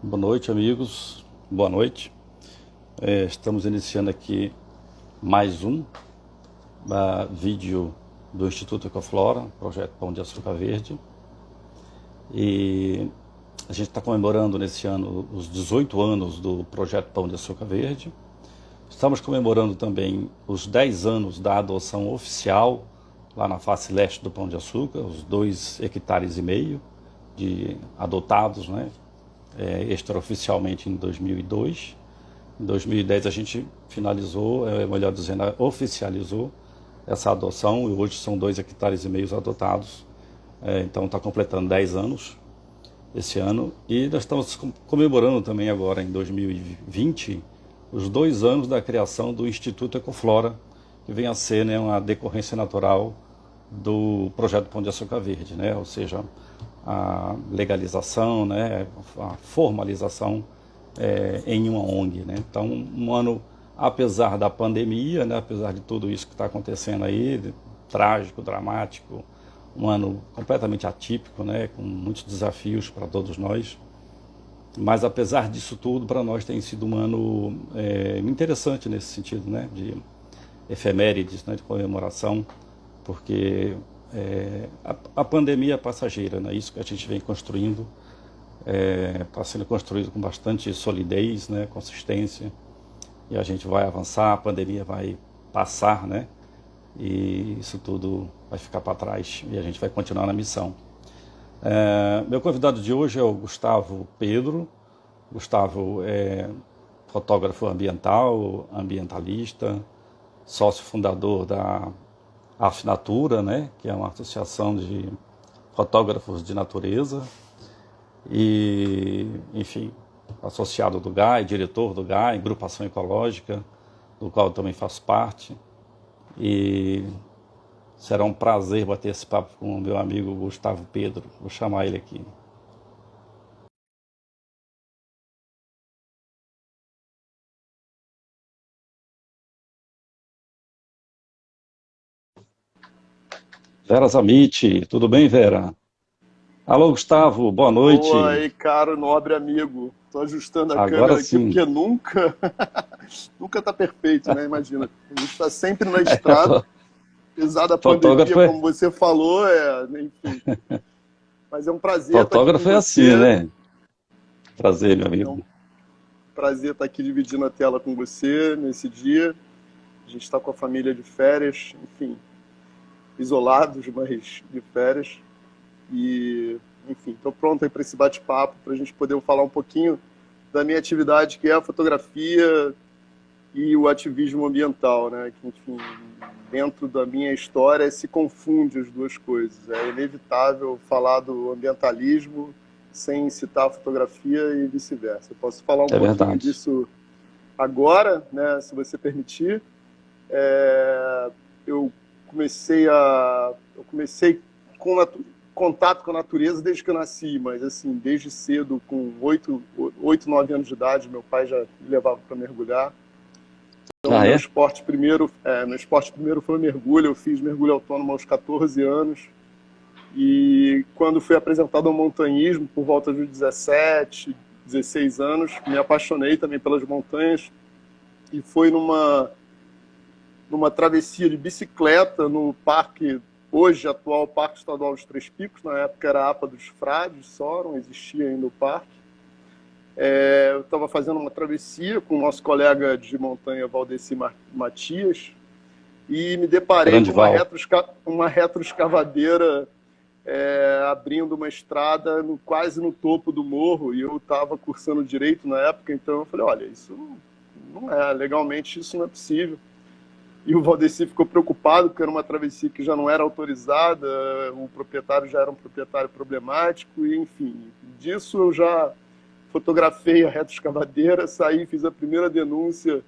Boa noite, amigos. Boa noite. Estamos iniciando aqui mais um vídeo do Instituto Ecoflora, projeto Pão de Açúcar Verde. E a gente está comemorando nesse ano os 18 anos do projeto Pão de Açúcar Verde. Estamos comemorando também os 10 anos da adoção oficial lá na face leste do Pão de Açúcar, os 2,5 hectares de adotados, né? Extraoficialmente em 2002. Em 2010 a gente finalizou, melhor dizendo, oficializou essa adoção e hoje são 2,5 hectares adotados. Então está completando 10 anos esse ano e nós estamos comemorando também agora em 2020 os 2 anos da criação do Instituto Ecoflora, que vem a ser, né, uma decorrência natural do projeto Pão de Açúcar Verde, né? Ou seja, a legalização, né, a formalização em uma ONG, né? Então, um ano, apesar da pandemia, né, apesar de tudo isso que está acontecendo aí, trágico, dramático, um ano completamente atípico, né, com muitos desafios para todos nós, mas apesar disso tudo, para nós tem sido um ano interessante nesse sentido, né, de efemérides, né, de comemoração, porque a pandemia é passageira, né? Isso que a gente vem construindo está sendo construído com bastante solidez, né? Consistência, e a gente vai avançar, a pandemia vai passar, né? E isso tudo vai ficar para trás e a gente vai continuar na missão. Meu convidado de hoje é o Gustavo Pedro. Gustavo é fotógrafo ambiental, ambientalista, sócio fundador da Afinatura, né, que é uma associação de fotógrafos de natureza, e, enfim, associado do GAI, diretor do GAI, Agrupação Ecológica, do qual eu também faço parte. E será um prazer bater esse papo com o meu amigo Gustavo Pedro. Vou chamar ele aqui. Vera Zamit, tudo bem, Vera? Alô, Gustavo, boa Boa noite. aí, caro nobre amigo. Tô ajustando a Agora câmera aqui sim. porque nunca, nunca tá perfeito, né? Imagina. A gente está sempre na estrada, apesar da pandemia, Fotógrafo é, como você falou, enfim. Mas é um prazer estar aqui com fotógrafo é assim, você. né? Prazer, meu É um amigo. prazer estar aqui dividindo a tela com você nesse dia. A gente está com a família de férias, enfim, isolados, mas de férias. E, enfim, estou pronto aí para esse bate-papo, para a gente poder falar um pouquinho da minha atividade, que é a fotografia e o ativismo ambiental, né? Que, enfim, dentro da minha história se confunde as duas coisas. É inevitável falar do ambientalismo sem citar a fotografia e vice-versa. Eu posso falar um É pouquinho verdade. disso agora, né? Se você permitir. É, eu eu comecei com contato com a natureza desde que eu nasci, mas assim, desde cedo, com 9 anos de idade, meu pai já me levava para mergulhar. Então, Ah, é? meu esporte primeiro foi mergulho. Eu fiz mergulho autônomo aos 14 anos. E quando fui apresentado ao montanhismo, por volta de 17, 16 anos, me apaixonei também pelas montanhas. E foi numa travessia de bicicleta no parque, hoje atual Parque Estadual dos Três Picos. Na época era a APA dos Frades só, não existia ainda o parque. Eu estava fazendo uma travessia com o nosso colega de montanha Valdeci Matias e me deparei Grande com Val. uma retroescavadeira abrindo uma estrada quase no topo do morro, e eu estava cursando direito na época, então eu falei, olha, isso não é, legalmente isso não é possível. E o Valdeci ficou preocupado, porque era uma travessia que já não era autorizada, o proprietário já era um proprietário problemático, e enfim, disso eu já fotografei a retroescavadeira, saí, fiz a primeira denúncia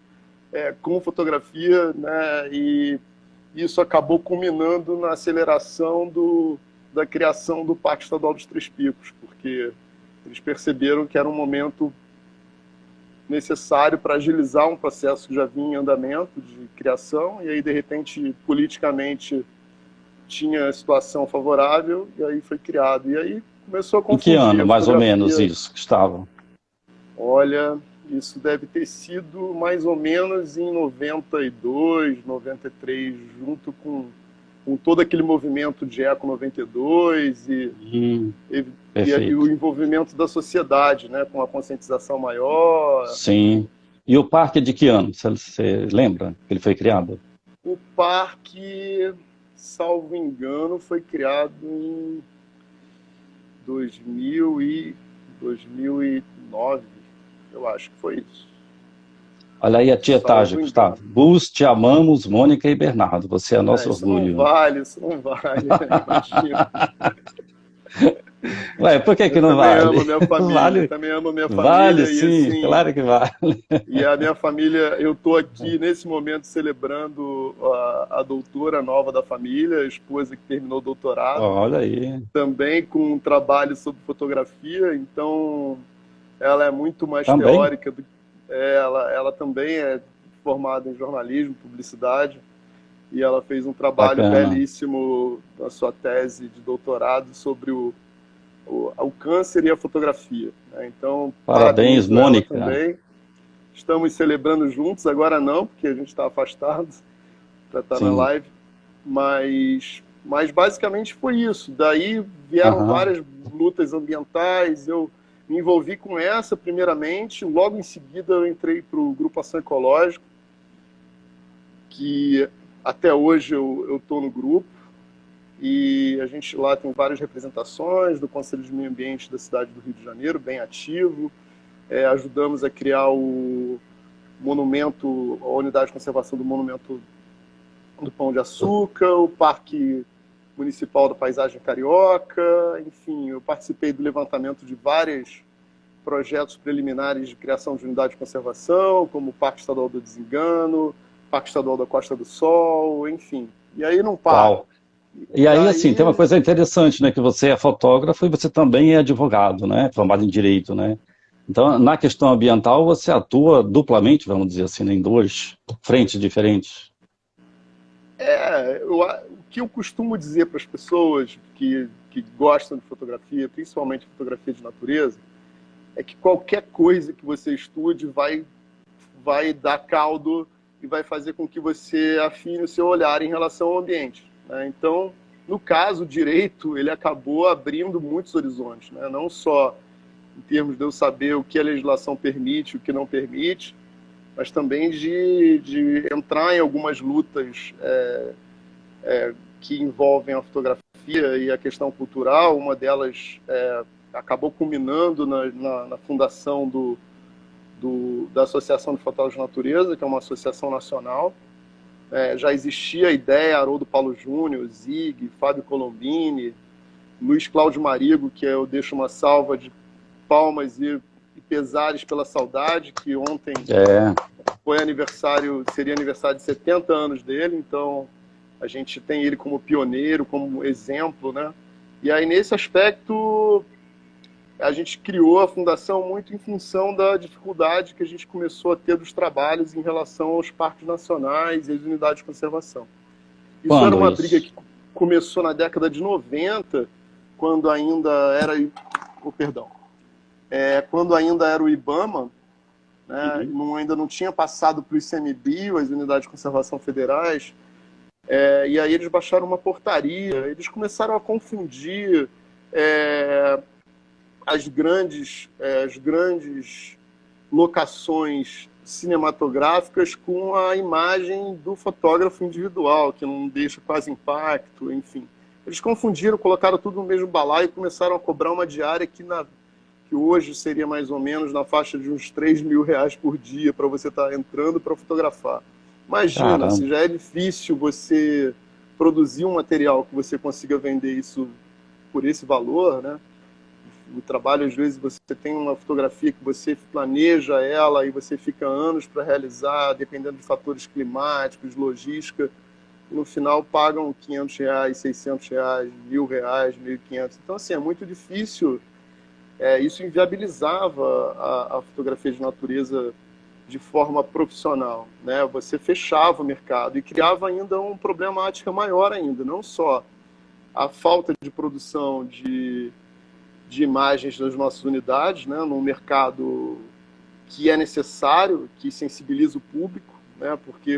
com fotografia, né, e isso acabou culminando na aceleração da criação do Parque Estadual dos Três Picos, porque eles perceberam que era um momento necessário para agilizar um processo que já vinha em andamento de criação, e aí, de repente, politicamente tinha situação favorável, e aí foi criado. E aí começou a Em que confundir ano, a mais ou menos, fotografia. isso, Gustavo? Olha, isso deve ter sido mais ou menos em 92, 93, junto com todo aquele movimento de Eco 92 e o Perfeito. envolvimento da sociedade, né, com a conscientização maior. Sim. E o parque é de que ano? Você lembra que ele foi criado? O parque, salvo engano, foi criado em 2000 e 2009, eu acho que foi isso. Olha aí a tietagem, Salvo Gustavo. engano. Bus, te amamos, Mônica e Bernardo. Você é nosso Isso não orgulho. vale, isso não vale, imagina. Ué, por que Eu que não também amo vale? a minha família, Vale, também amo a minha vale família e sim, assim, claro que vale. e a minha família, eu estou aqui nesse momento celebrando a doutora nova da família, a esposa que terminou o doutorado, Olha aí. também com um trabalho sobre fotografia, então ela é muito mais Também? teórica ela também é formada em jornalismo, publicidade, e ela fez um trabalho Bacana. belíssimo na sua tese de doutorado sobre o câncer e a fotografia, né? Então, Parabéns, parabenizo ela Mônica. também. Estamos celebrando juntos, agora não, porque a gente está afastado para estar na Sim. live, mas basicamente foi isso. Daí vieram Aham. várias lutas ambientais, eu me envolvi com essa primeiramente, logo em seguida eu entrei para o Grupo Ação Ecológica, que até hoje eu estou no grupo, e a gente lá tem várias representações do Conselho de Meio Ambiente da cidade do Rio de Janeiro, bem ativo. Ajudamos a criar o monumento, a unidade de conservação do monumento do Pão de Açúcar, o Parque Municipal da Paisagem Carioca, enfim, eu participei do levantamento de vários projetos preliminares de criação de unidade de conservação, como o Parque Estadual do Desengano, Parque Estadual da Costa do Sol, enfim. E aí não para. Uau. E aí, assim, tem uma Daí coisa interessante, né? Que você é fotógrafo e você também é advogado, né? Formado em direito, né? Então, na questão ambiental, você atua duplamente, vamos dizer assim, né, em duas frentes diferentes. o que eu costumo dizer para as pessoas que gostam de fotografia, principalmente fotografia de natureza, é que qualquer coisa que você estude vai dar caldo e vai fazer com que você afine o seu olhar em relação ao ambiente, né? Então, no caso, o direito, ele acabou abrindo muitos horizontes, né? Não só em termos de eu saber o que a legislação permite, o que não permite, mas também de entrar em algumas lutas que envolvem a fotografia e a questão cultural. Uma delas acabou culminando na fundação da Associação de Fotógrafos de Natureza, que é uma associação nacional. Já existia a ideia, Haroldo Paulo Júnior, Zig, Fábio Colombini, Luiz Cláudio Marigo, que eu deixo uma salva de palmas e pesares pela saudade, que ontem É, seria aniversário de 70 anos dele, então a gente tem ele como pioneiro, como exemplo, né? E aí, nesse aspecto, a gente criou a fundação muito em função da dificuldade que a gente começou a ter dos trabalhos em relação aos parques nacionais e às unidades de conservação. Isso era quando uma briga isso? que começou na década de 90, quando ainda era... Oh, perdão. Quando ainda era o IBAMA, né, Uhum. ainda não tinha passado para o ICMBio, as unidades de conservação federais, e aí eles baixaram uma portaria, eles começaram a confundir as grandes locações cinematográficas com a imagem do fotógrafo individual, que não deixa quase impacto, enfim. Eles confundiram, colocaram tudo no mesmo balaio e começaram a cobrar uma diária que hoje seria mais ou menos na faixa de uns R$ 3.000 por dia para você estar entrando para fotografar. Imagina, Caramba. se já é difícil você produzir um material que você consiga vender isso por esse valor, né? O trabalho, às vezes, você tem uma fotografia que você planeja ela e você fica anos para realizar, dependendo de fatores climáticos, logística, e no final pagam R$ 500, R$ 600, R$ 1.000, 1.500. Então, assim, é muito difícil. Isso inviabilizava a fotografia de natureza de forma profissional, né? Você fechava o mercado e criava ainda uma problemática maior ainda, não só a falta de produção de imagens das nossas unidades, né, num mercado que é necessário, que sensibiliza o público, né? Porque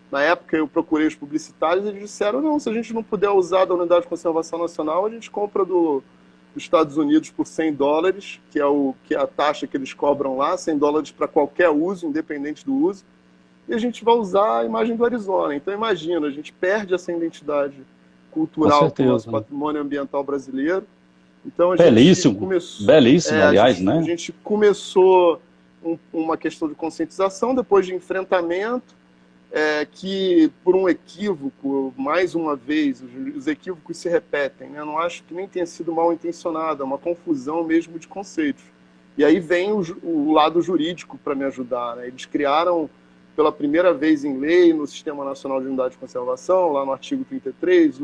na época eu procurei os publicitários e eles disseram, não, se a gente não puder usar da Unidade de Conservação Nacional, a gente compra dos Estados Unidos por $100, que é a taxa que eles cobram lá, $100 para qualquer uso, independente do uso, e a gente vai usar a imagem do Arizona. Então imagina, a gente perde essa identidade cultural do nosso patrimônio ambiental brasileiro. Então a gente começou, belíssimo, aliás, a gente começou uma questão de conscientização, depois de enfrentamento, que por um equívoco, mais uma vez, os equívocos se repetem, né? Eu não acho que nem tenha sido mal intencionado, é uma confusão mesmo de conceitos. E aí vem o lado jurídico para me ajudar, né? Eles criaram pela primeira vez em lei, no Sistema Nacional de Unidade de Conservação, lá no artigo 33,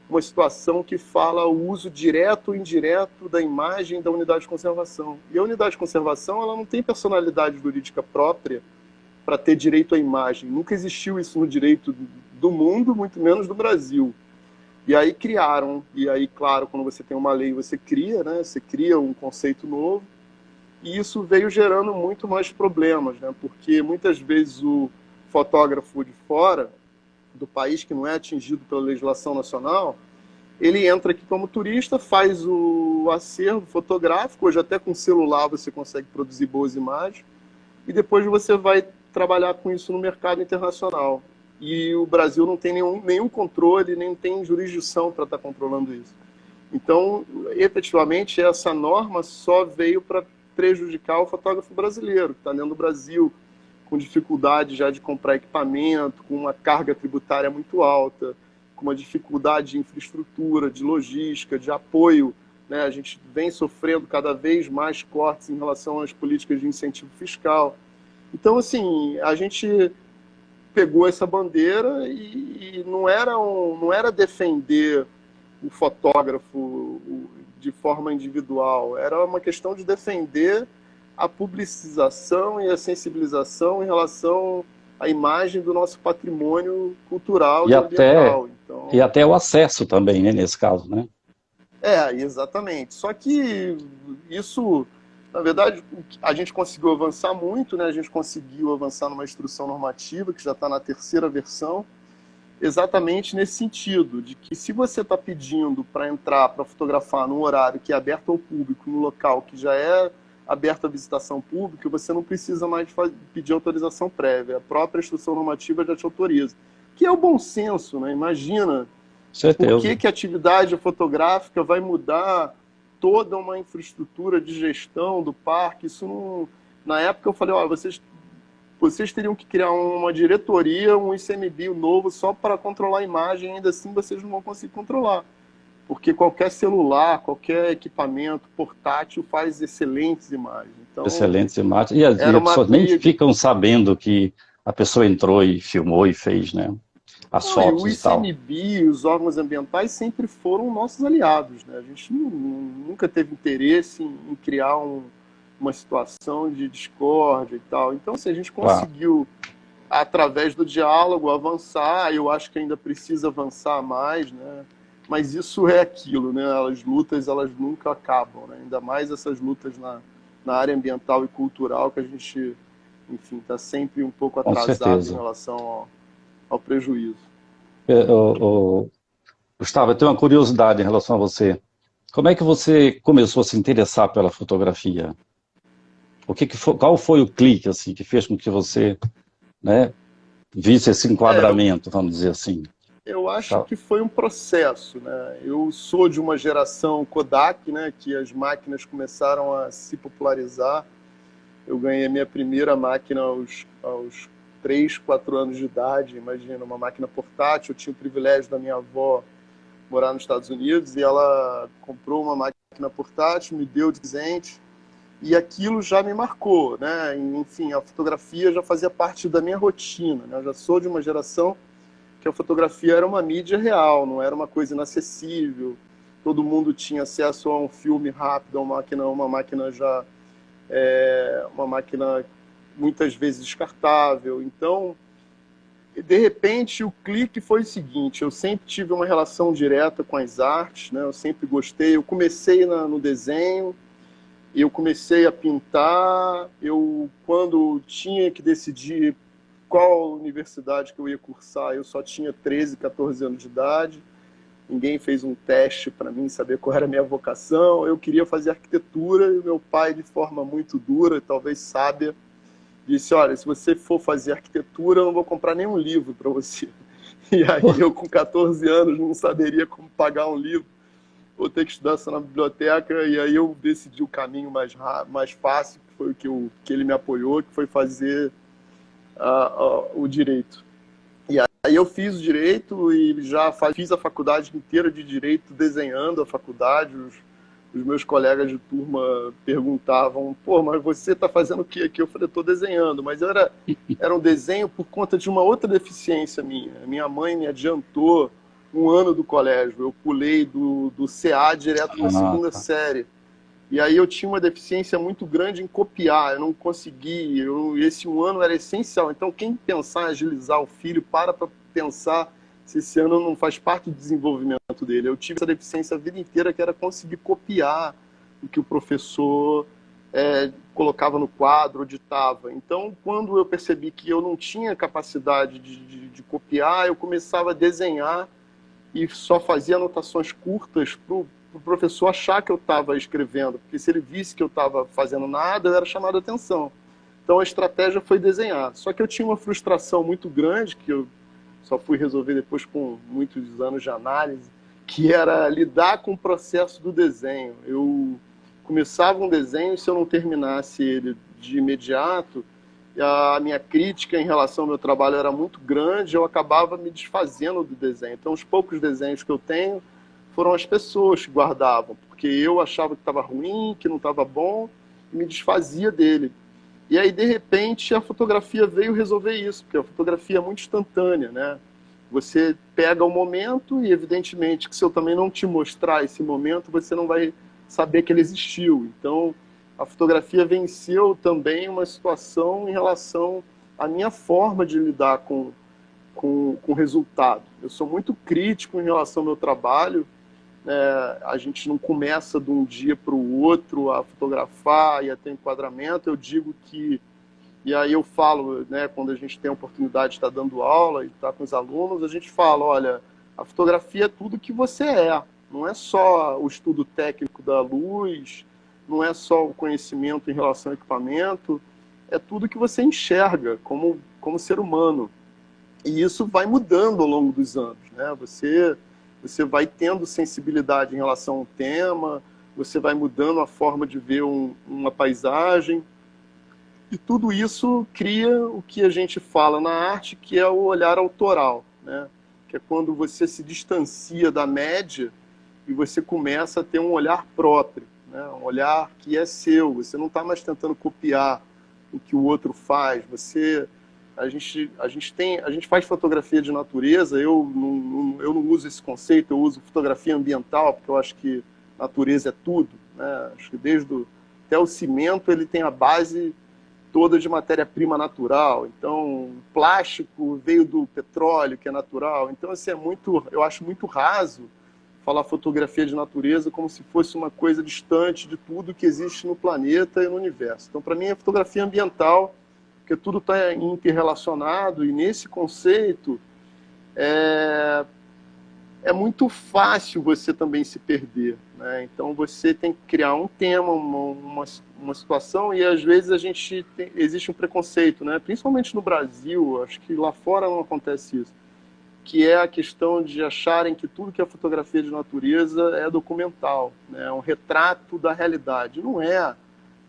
uma situação que fala o uso direto ou indireto da imagem da unidade de conservação. E a unidade de conservação ela não tem personalidade jurídica própria para ter direito à imagem. Nunca existiu isso no direito do mundo, muito menos do Brasil. E aí criaram, e aí, claro, quando você tem uma lei, você cria, né? Você cria um conceito novo, e isso veio gerando muito mais problemas, né? Porque muitas vezes o fotógrafo de fora do país, que não é atingido pela legislação nacional, ele entra aqui como turista, faz o acervo fotográfico, hoje até com celular você consegue produzir boas imagens, e depois você vai trabalhar com isso no mercado internacional. E o Brasil não tem nenhum controle, nem tem jurisdição para estar controlando isso. Então, efetivamente, essa norma só veio para prejudicar o fotógrafo brasileiro, que está dentro do Brasil, com dificuldade já de comprar equipamento, com uma carga tributária muito alta, com uma dificuldade de infraestrutura, de logística, de apoio, né? A gente vem sofrendo cada vez mais cortes em relação às políticas de incentivo fiscal. Então, assim, a gente pegou essa bandeira e não era defender o fotógrafo de forma individual, era uma questão de defender a publicização e a sensibilização em relação à imagem do nosso patrimônio cultural e ambiental. Então, e até o acesso também, né, nesse caso, né? Exatamente. Só que isso, na verdade, a gente conseguiu avançar muito, né? A gente conseguiu avançar numa instrução normativa, que já está na 3ª versão, exatamente nesse sentido, de que se você está pedindo para entrar, para fotografar num horário que é aberto ao público, no local que já é aberto à visitação pública, você não precisa mais pedir autorização prévia. A própria instrução normativa já te autoriza. Que é o bom senso, né? Imagina por que a atividade fotográfica vai mudar toda uma infraestrutura de gestão do parque. Isso não... Na época eu falei, vocês teriam que criar uma diretoria, um ICMBio novo só para controlar a imagem, ainda assim vocês não vão conseguir controlar. Porque qualquer celular, qualquer equipamento portátil faz excelentes imagens. Então, excelentes imagens. E as pessoas nem ficam sabendo que a pessoa entrou e filmou e fez, né? As fotos o ICMBio e os órgãos ambientais sempre foram nossos aliados, né? A gente nunca teve interesse em criar uma situação de discórdia e tal. Então, se a gente conseguiu, através do diálogo, avançar, eu acho que ainda precisa avançar mais, né? Mas isso é aquilo, né? As lutas, elas nunca acabam, né? Ainda mais essas lutas na área ambiental e cultural, que a gente, enfim, está sempre um pouco atrasado em relação ao prejuízo. Gustavo, eu tenho uma curiosidade em relação a você. Como é que você começou a se interessar pela fotografia? Qual foi o clique assim, que fez com que você, né, visse esse enquadramento, vamos dizer assim? Eu acho que foi um processo, né? Eu sou de uma geração Kodak, né, que as máquinas começaram a se popularizar. Eu ganhei minha primeira máquina aos 3, 4 anos de idade, imagina, uma máquina portátil. Eu tinha o privilégio da minha avó morar nos Estados Unidos e ela comprou uma máquina portátil, me deu de presente e aquilo já me marcou, né? Enfim, a fotografia já fazia parte da minha rotina, né? Eu já sou de uma geração que a fotografia era uma mídia real, não era uma coisa inacessível. Todo mundo tinha acesso a um filme rápido, uma máquina já uma máquina muitas vezes descartável. Então, de repente, o clique foi o seguinte: eu sempre tive uma relação direta com as artes, né? Eu sempre gostei. Eu comecei no desenho eu comecei a pintar, quando tinha que decidir qual universidade que eu ia cursar, eu só tinha 13, 14 anos de idade, ninguém fez um teste para mim saber qual era a minha vocação, eu queria fazer arquitetura e o meu pai, de forma muito dura, talvez sábia, disse, olha, se você for fazer arquitetura, eu não vou comprar nenhum livro para você. E aí eu, com 14 anos, não saberia como pagar um livro, vou ter que estudar só na biblioteca, e aí eu decidi o caminho mais fácil, que foi que ele me apoiou, que foi fazer o direito. E aí eu fiz o direito e fiz a faculdade inteira de direito desenhando a faculdade. Os meus colegas de turma perguntavam, pô, mas você está fazendo o que aqui? Eu falei, estou desenhando, mas era um desenho por conta de uma outra deficiência minha. Minha mãe me adiantou um ano do colégio, eu pulei do CA direto para a segunda série. E aí eu tinha uma deficiência muito grande em copiar, eu não consegui, esse um ano era essencial. Então quem pensar em agilizar o filho, para pensar se esse ano não faz parte do desenvolvimento dele. Eu tive essa deficiência a vida inteira, que era conseguir copiar o que o professor colocava no quadro, ditava. Então, quando eu percebi que eu não tinha capacidade de copiar, eu começava a desenhar e só fazia anotações curtas para o professor achar que eu estava escrevendo, porque se ele visse que eu estava fazendo nada, eu era chamado a atenção. Então, a estratégia foi desenhar. Só que eu tinha uma frustração muito grande, que eu só fui resolver depois com muitos anos de análise, que era lidar com o processo do desenho. Eu começava um desenho e se eu não terminasse ele de imediato, a minha crítica em relação ao meu trabalho era muito grande, eu acabava me desfazendo do desenho. Então, os poucos desenhos que eu tenho foram as pessoas que guardavam, porque eu achava que estava ruim, que não estava bom, e me desfazia dele. E aí, de repente, a fotografia veio resolver isso, porque a fotografia é muito instantânea, né? Você pega o momento e, evidentemente, que se eu também não te mostrar esse momento, você não vai saber que ele existiu. Então, a fotografia venceu também uma situação em relação à minha forma de lidar com o resultado. Eu sou muito crítico em relação ao meu trabalho. A gente não começa de um dia para o outro a fotografar e a ter enquadramento. Eu digo que, e aí eu falo, né, quando a gente tem a oportunidade de estar dando aula e estar com os alunos, a gente fala, olha, a fotografia é tudo que você é, não é só o estudo técnico da luz, não é só o conhecimento em relação ao equipamento, é tudo que você enxerga como ser humano. E isso vai mudando ao longo dos anos, né? Você vai tendo sensibilidade em relação ao tema, você vai mudando a forma de ver uma paisagem, e tudo isso cria o que a gente fala na arte, que é o olhar autoral, né? Que é quando você se distancia da média e você começa a ter um olhar próprio, né? Um olhar que é seu, você não está mais tentando copiar o que o outro faz, a gente faz fotografia de natureza, eu não uso esse conceito, eu uso fotografia ambiental, porque eu acho que natureza é tudo, né? Acho que até o cimento ele tem a base toda de matéria-prima natural, então o plástico veio do petróleo, que é natural, então assim, eu acho muito raso falar fotografia de natureza como se fosse uma coisa distante de tudo que existe no planeta e no universo. Então, para mim, é fotografia ambiental, porque tudo está interrelacionado, e nesse conceito é muito fácil você também se perder, né? Então você tem que criar um tema, uma situação, e às vezes existe um preconceito, né? Principalmente no Brasil, acho que lá fora não acontece isso, que é a questão de acharem que tudo que é fotografia de natureza é documental, né? É um retrato da realidade. Não é.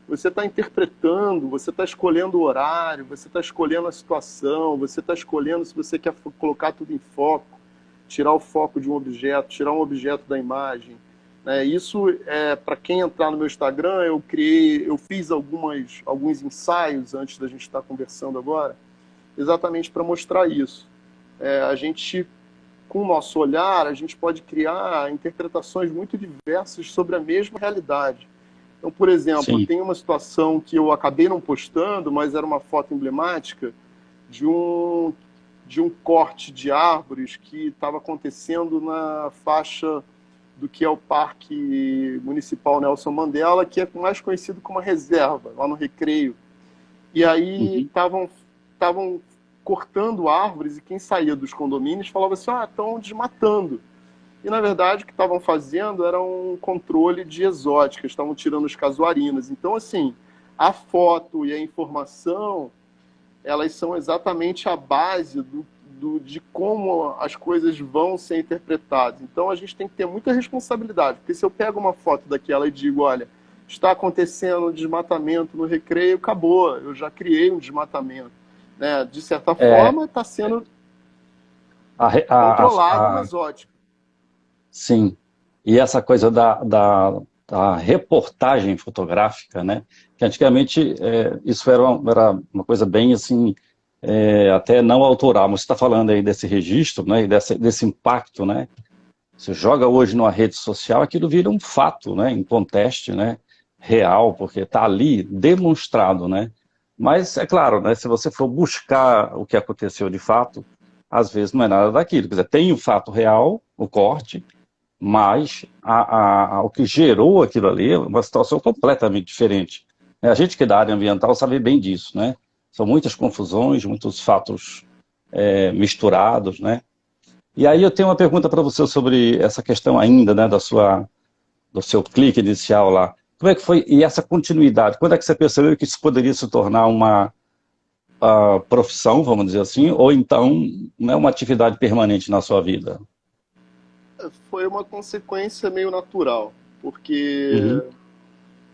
Você está interpretando, você está escolhendo o horário, você está escolhendo a situação, você está escolhendo se você quer colocar tudo em foco, tirar o foco de um objeto, tirar um objeto da imagem. Isso, para quem entrar no meu Instagram, eu fiz alguns ensaios antes da gente estar conversando agora, exatamente para mostrar isso. A gente, com o nosso olhar, a gente pode criar interpretações muito diversas sobre a mesma realidade. Então, por exemplo, tem uma situação que eu acabei não postando, mas era uma foto emblemática de um corte de árvores que estava acontecendo na faixa do que é o Parque Municipal Nelson Mandela, que é mais conhecido como uma reserva, lá no Recreio. E aí Uhum. estavam cortando árvores e quem saía dos condomínios falava assim, estão desmatando. E, na verdade, o que estavam fazendo era um controle de exóticas, estavam tirando os casuarinas. Então, assim, a foto e a informação, elas são exatamente a base de como as coisas vão ser interpretadas. Então, a gente tem que ter muita responsabilidade, porque se eu pego uma foto daquela e digo, olha, está acontecendo um desmatamento no Recreio, acabou, eu já criei um desmatamento. Né? De certa É, forma, está sendo a, re- controlado nas óticas. sim. E essa coisa da reportagem fotográfica, né? Que antigamente isso era uma coisa bem assim, até não autoral. Mas você está falando aí desse registro, né? E desse impacto, né? Você joga hoje numa rede social, aquilo vira um fato, né? Em contexto, né? Real, porque está ali demonstrado, né? Mas é claro, né? Se você for buscar o que aconteceu de fato, às vezes não é nada daquilo. Quer dizer, tem o fato real, o corte, mas o que gerou aquilo ali é uma situação completamente diferente. A gente que é da área ambiental sabe bem disso, né? São muitas confusões, muitos fatos misturados, né? E aí eu tenho uma pergunta para você sobre essa questão ainda, né, do seu clique inicial lá. Como é que foi, e essa continuidade, quando é que você percebeu que isso poderia se tornar uma profissão, vamos dizer assim, ou então, né, uma atividade permanente na sua vida? Foi uma consequência meio natural, porque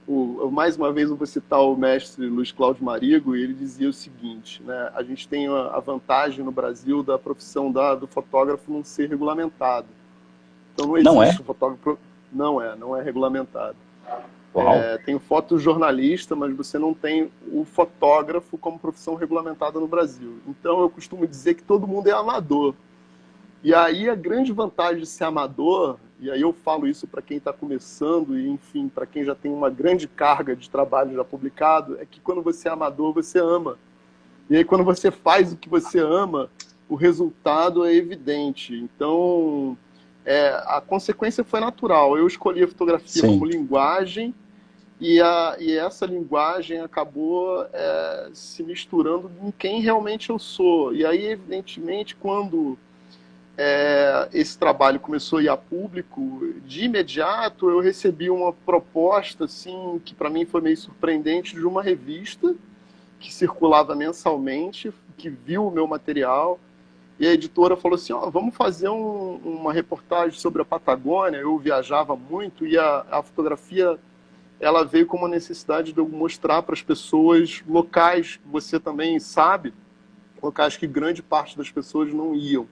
Uhum. mais uma vez eu vou citar o mestre Luiz Cláudio Marigo, e ele dizia o seguinte, né, a gente tem a vantagem no Brasil da profissão do fotógrafo não ser regulamentado. Então não Não é? existe o fotógrafo, não é regulamentado. Uau. Tem o fotojornalista, mas você não tem o fotógrafo como profissão regulamentada no Brasil. Então eu costumo dizer que todo mundo é amador. E aí a grande vantagem de ser amador, e aí eu falo isso para quem está começando e, enfim, para quem já tem uma grande carga de trabalho já publicado, é que quando você é amador, você ama. E aí quando você faz o que você ama, o resultado é evidente. Então, a consequência foi natural. Eu escolhi a fotografia como Sim. linguagem e essa linguagem acabou se misturando em quem realmente eu sou. E aí, evidentemente, quando esse trabalho começou a ir a público, de imediato eu recebi uma proposta, assim, que para mim foi meio surpreendente, de uma revista que circulava mensalmente, que viu o meu material, e a editora falou assim, vamos fazer uma reportagem sobre a Patagônia. Eu viajava muito e a fotografia ela veio com uma necessidade de eu mostrar para as pessoas locais, que você também sabe, locais que grande parte das pessoas não iam.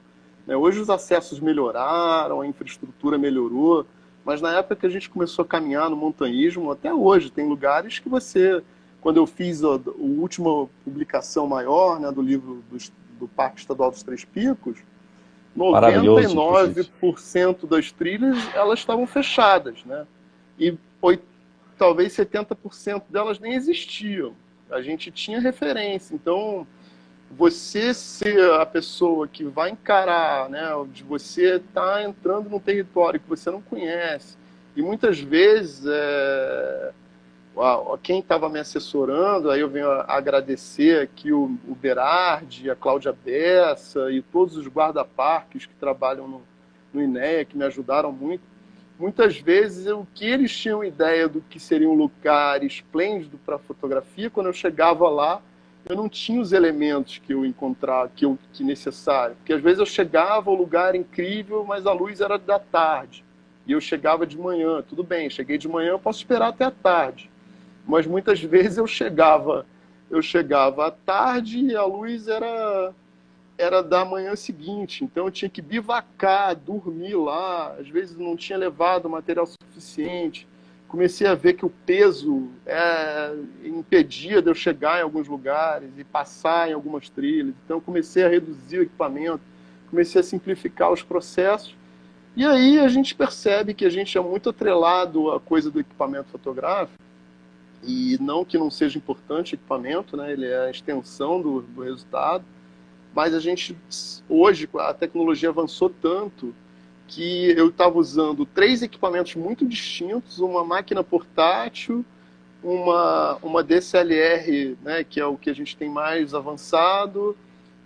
Hoje os acessos melhoraram, a infraestrutura melhorou, mas na época que a gente começou a caminhar no montanhismo, até hoje, tem lugares que você, quando eu fiz a última publicação maior, né, do livro do Parque Estadual dos Três Picos, Maravilhoso, inclusive. 99% das trilhas elas estavam fechadas, né? E talvez 70% delas nem existiam. A gente tinha referência, então você ser a pessoa que vai encarar, né, de você estar entrando num território que você não conhece, e muitas vezes quem estava me assessorando, aí eu venho a agradecer aqui o Berardi, a Cláudia Bessa e todos os guarda-parques que trabalham no INEA, que me ajudaram muito. Muitas vezes o que eles tinham ideia do que seria um lugar esplêndido para fotografia, quando eu chegava lá, eu não tinha os elementos que eu encontrava, que necessário. Porque às vezes eu chegava ao lugar incrível, mas a luz era da tarde. E eu chegava de manhã, tudo bem, cheguei de manhã, eu posso esperar até a tarde. Mas muitas vezes eu chegava à tarde e a luz era da manhã seguinte, então eu tinha que bivacar, dormir lá, às vezes não tinha levado material suficiente. Comecei a ver que o peso impedia de eu chegar em alguns lugares e passar em algumas trilhas, então eu comecei a reduzir o equipamento, comecei a simplificar os processos, e aí a gente percebe que a gente é muito atrelado à coisa do equipamento fotográfico, e não que não seja importante o equipamento, né? Ele é a extensão do resultado, mas a gente, hoje, a tecnologia avançou tanto que eu estava usando 3 equipamentos muito distintos, uma máquina portátil, uma DSLR, né, que é o que a gente tem mais avançado,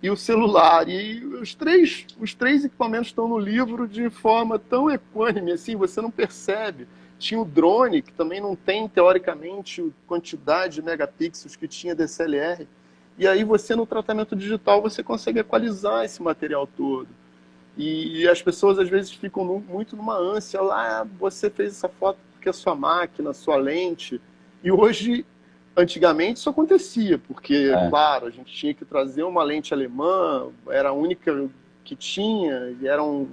e o celular. E os três equipamentos estão no livro de forma tão equânime, assim, você não percebe. Tinha o drone, que também não tem, teoricamente, a quantidade de megapixels que tinha DSLR. E aí você, no tratamento digital, você consegue equalizar esse material todo. E as pessoas, às vezes, ficam muito numa ânsia. Lá, você fez essa foto porque a sua máquina, a sua lente. E hoje, antigamente, isso acontecia, porque, claro, a gente tinha que trazer uma lente alemã, era a única que tinha, e eram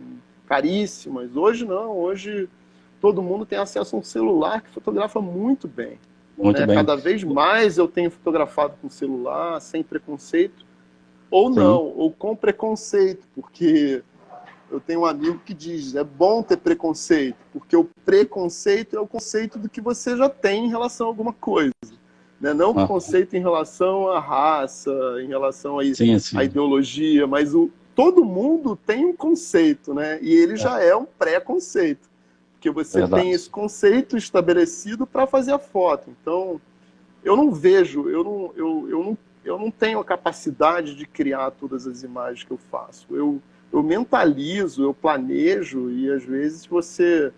caríssimas. Hoje, não. Hoje, todo mundo tem acesso a um celular que fotografa muito bem. Muito bem. Cada vez mais eu tenho fotografado com celular, sem preconceito, ou não, ou com preconceito, porque eu tenho um amigo que diz, é bom ter preconceito, porque o preconceito é o conceito do que você já tem em relação a alguma coisa. Né? Não o conceito em relação à raça, em relação à ideologia, mas todo mundo tem um conceito, né? E ele já é um preconceito. Porque você tem esse conceito estabelecido para fazer a foto. Então, eu não vejo, eu não tenho a capacidade de criar todas as imagens que eu faço. Eu mentalizo, eu planejo, e às vezes você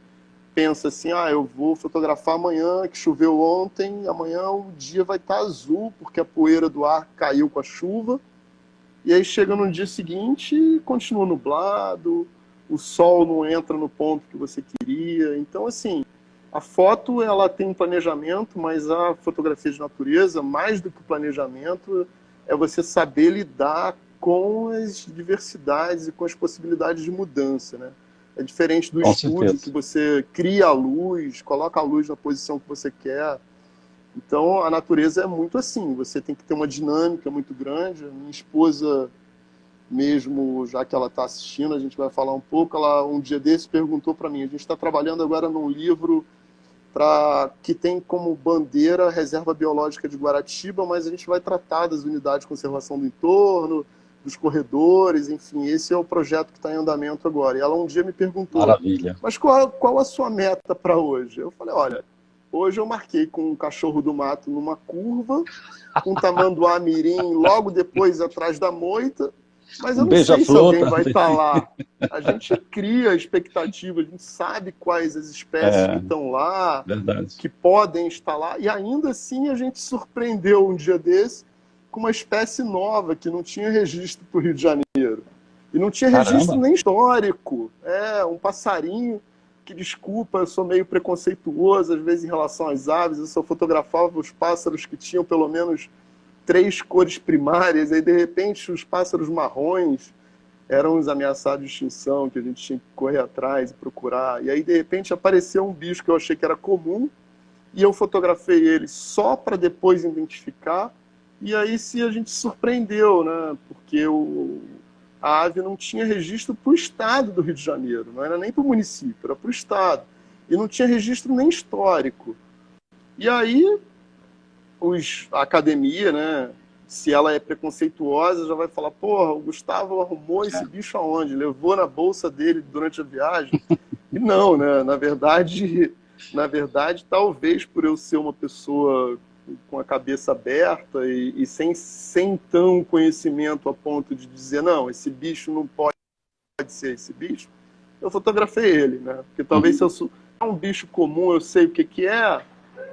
pensa assim, eu vou fotografar amanhã, que choveu ontem, amanhã o dia vai estar azul, porque a poeira do ar caiu com a chuva, e aí chega no dia seguinte e continua nublado, o sol não entra no ponto que você queria. Então, assim, a foto ela tem um planejamento, mas a fotografia de natureza, mais do que o planejamento, é você saber lidar com as diversidades e com as possibilidades de mudança, né? É diferente do estúdio, que você cria a luz, coloca a luz na posição que você quer. Então, a natureza é muito assim, você tem que ter uma dinâmica muito grande. A minha esposa mesmo, já que ela está assistindo, a gente vai falar um pouco, ela um dia desse perguntou para mim, a gente está trabalhando agora num livro que tem como bandeira a Reserva Biológica de Guaratiba, mas a gente vai tratar das unidades de conservação do entorno, dos corredores, enfim, esse é o projeto que está em andamento agora. E ela um dia me perguntou, maravilha, mas qual a sua meta para hoje? Eu falei, olha, hoje eu marquei com um cachorro do mato numa curva, com um tamanduá mirim logo depois atrás da moita, mas eu não sei se alguém vai estar lá. A gente cria a expectativa, a gente sabe quais as espécies que estão lá, que podem estar lá, e ainda assim a gente surpreendeu um dia desse com uma espécie nova que não tinha registro para o Rio de Janeiro. E não tinha registro nem histórico. Um passarinho que, desculpa, eu sou meio preconceituoso, às vezes, em relação às aves, eu só fotografava os pássaros que tinham pelo menos 3 cores primárias, aí de repente os pássaros marrons eram os ameaçados de extinção, que a gente tinha que correr atrás e procurar. E aí de repente apareceu um bicho que eu achei que era comum, e eu fotografei ele só para depois identificar, e aí sim a gente surpreendeu, né? Porque a ave não tinha registro para o estado do Rio de Janeiro, não era nem para o município, era para o estado. E não tinha registro nem histórico. E aí a academia, né, se ela é preconceituosa, já vai falar, porra, o Gustavo arrumou esse bicho aonde? Levou na bolsa dele durante a viagem? E não, né? Na verdade, talvez por eu ser uma pessoa com a cabeça aberta e sem tão conhecimento a ponto de dizer, não, esse bicho não pode ser esse bicho, eu fotografei ele, né? Porque talvez se eu sou um bicho comum, eu sei o que é,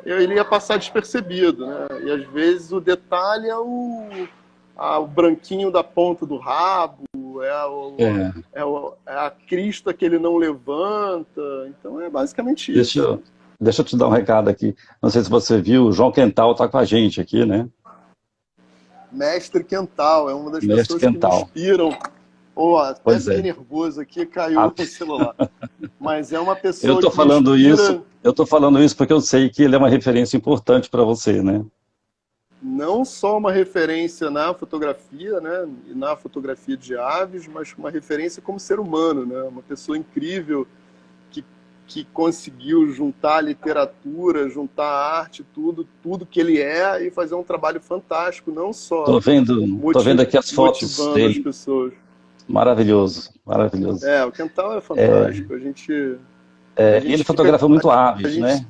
ele ia passar despercebido, né? E às vezes o detalhe é o branquinho da ponta do rabo, é a crista que ele não levanta. Então é basicamente isso. Deixa eu te dar um recado aqui. Não sei se você viu, o João Quental está com a gente aqui, né? Mestre Quental, é uma das pessoas que me inspiram. Até fiquei nervoso aqui, caiu o celular. Mas é uma pessoa que me inspira... Eu estou falando isso porque eu sei que ele é uma referência importante para você, né? Não só uma referência na fotografia, né? E na fotografia de aves, mas uma referência como ser humano, né? Uma pessoa incrível que conseguiu juntar a literatura, juntar a arte, tudo que ele é, e fazer um trabalho fantástico, não só tô vendo aqui as fotos dele. As pessoas. Maravilhoso, maravilhoso. O Quental é fantástico. A E ele gente fica. fotografa muito A aves, gente, né?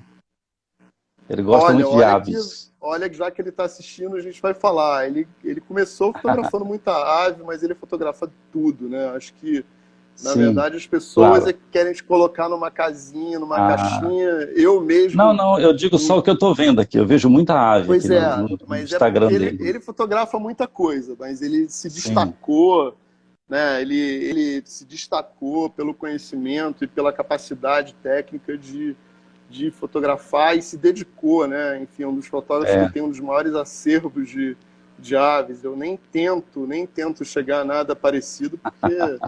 Ele gosta muito de aves. olha que já que ele está assistindo, a gente vai falar. Ele começou fotografando muita ave, mas ele fotografa tudo, né? Acho que, na Sim, verdade, as pessoas é claro. que querem te colocar numa casinha, numa Ah, caixinha. Eu não, mesmo. não, eu digo só o que eu estou vendo aqui. Eu vejo muita ave aqui Pois é, no mas é porque Instagram ele, dele. ele fotografa muita coisa, mas ele se Sim, destacou, né? Ele se destacou pelo conhecimento e pela capacidade técnica de fotografar e se dedicou, né? Enfim, é um dos fotógrafos que é. tem um dos maiores acervos de aves. Eu nem tento chegar a nada parecido, porque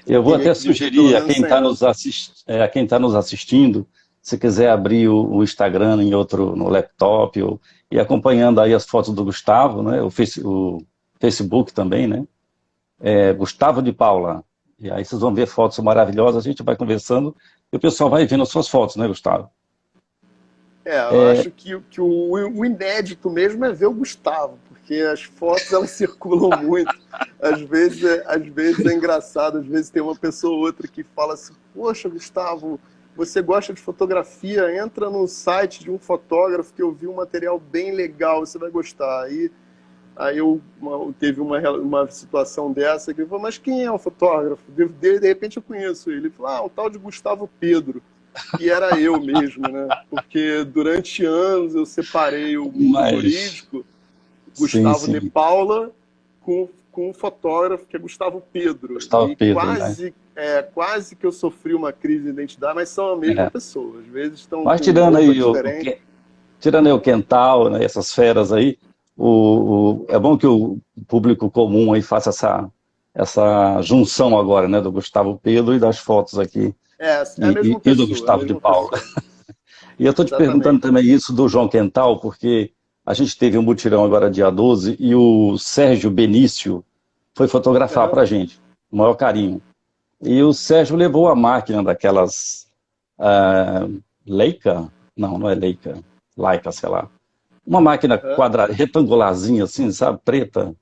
Eu vou teria até que viver pelo sugerir a menos quem 100 está anos. a quem tá nos assistindo, se quiser abrir o Instagram em outro, no laptop, e acompanhando aí as fotos do Gustavo, né? O Facebook também, né? Gustavo de Paula. E aí vocês vão ver fotos maravilhosas, a gente vai conversando e o pessoal vai vendo as suas fotos, né, Gustavo? Eu acho que o inédito mesmo é ver o Gustavo, porque as fotos elas circulam muito. Às vezes é engraçado, às vezes tem uma pessoa ou outra que fala assim: Poxa, Gustavo, você gosta de fotografia? Entra no site de um fotógrafo que eu vi um material bem legal, você vai gostar. Aí teve uma situação dessa que ele falou: Mas quem é o fotógrafo? De repente eu conheço ele. Ele falou: o tal de Gustavo Pedro. E era eu mesmo, né? Porque durante anos eu separei o mundo Mas, jurídico, sim, Gustavo de sim, Paula, com um fotógrafo que é Gustavo Pedro. Gustavo E Pedro, né? quase que eu sofri uma crise de identidade, mas são a mesma É. pessoa. Às vezes estão Mas com roupa diferente. tirando aí o Quental, né, essas feras aí, é bom que o público comum aí faça essa junção agora, né, do Gustavo Pedro e das fotos aqui, É a mesma e do pessoa, é a Gustavo de mesma Paula. pessoa. E eu estou te perguntando Exatamente. também isso do João Quental, porque a gente teve um mutirão agora dia 12 e o Sérgio Benício foi fotografar Aham. para a gente, o maior carinho. E o Sérgio levou a máquina daquelas Leica? Não, não é Leica. Leica, sei lá. Uma máquina Aham. retangularzinha assim, sabe, preta.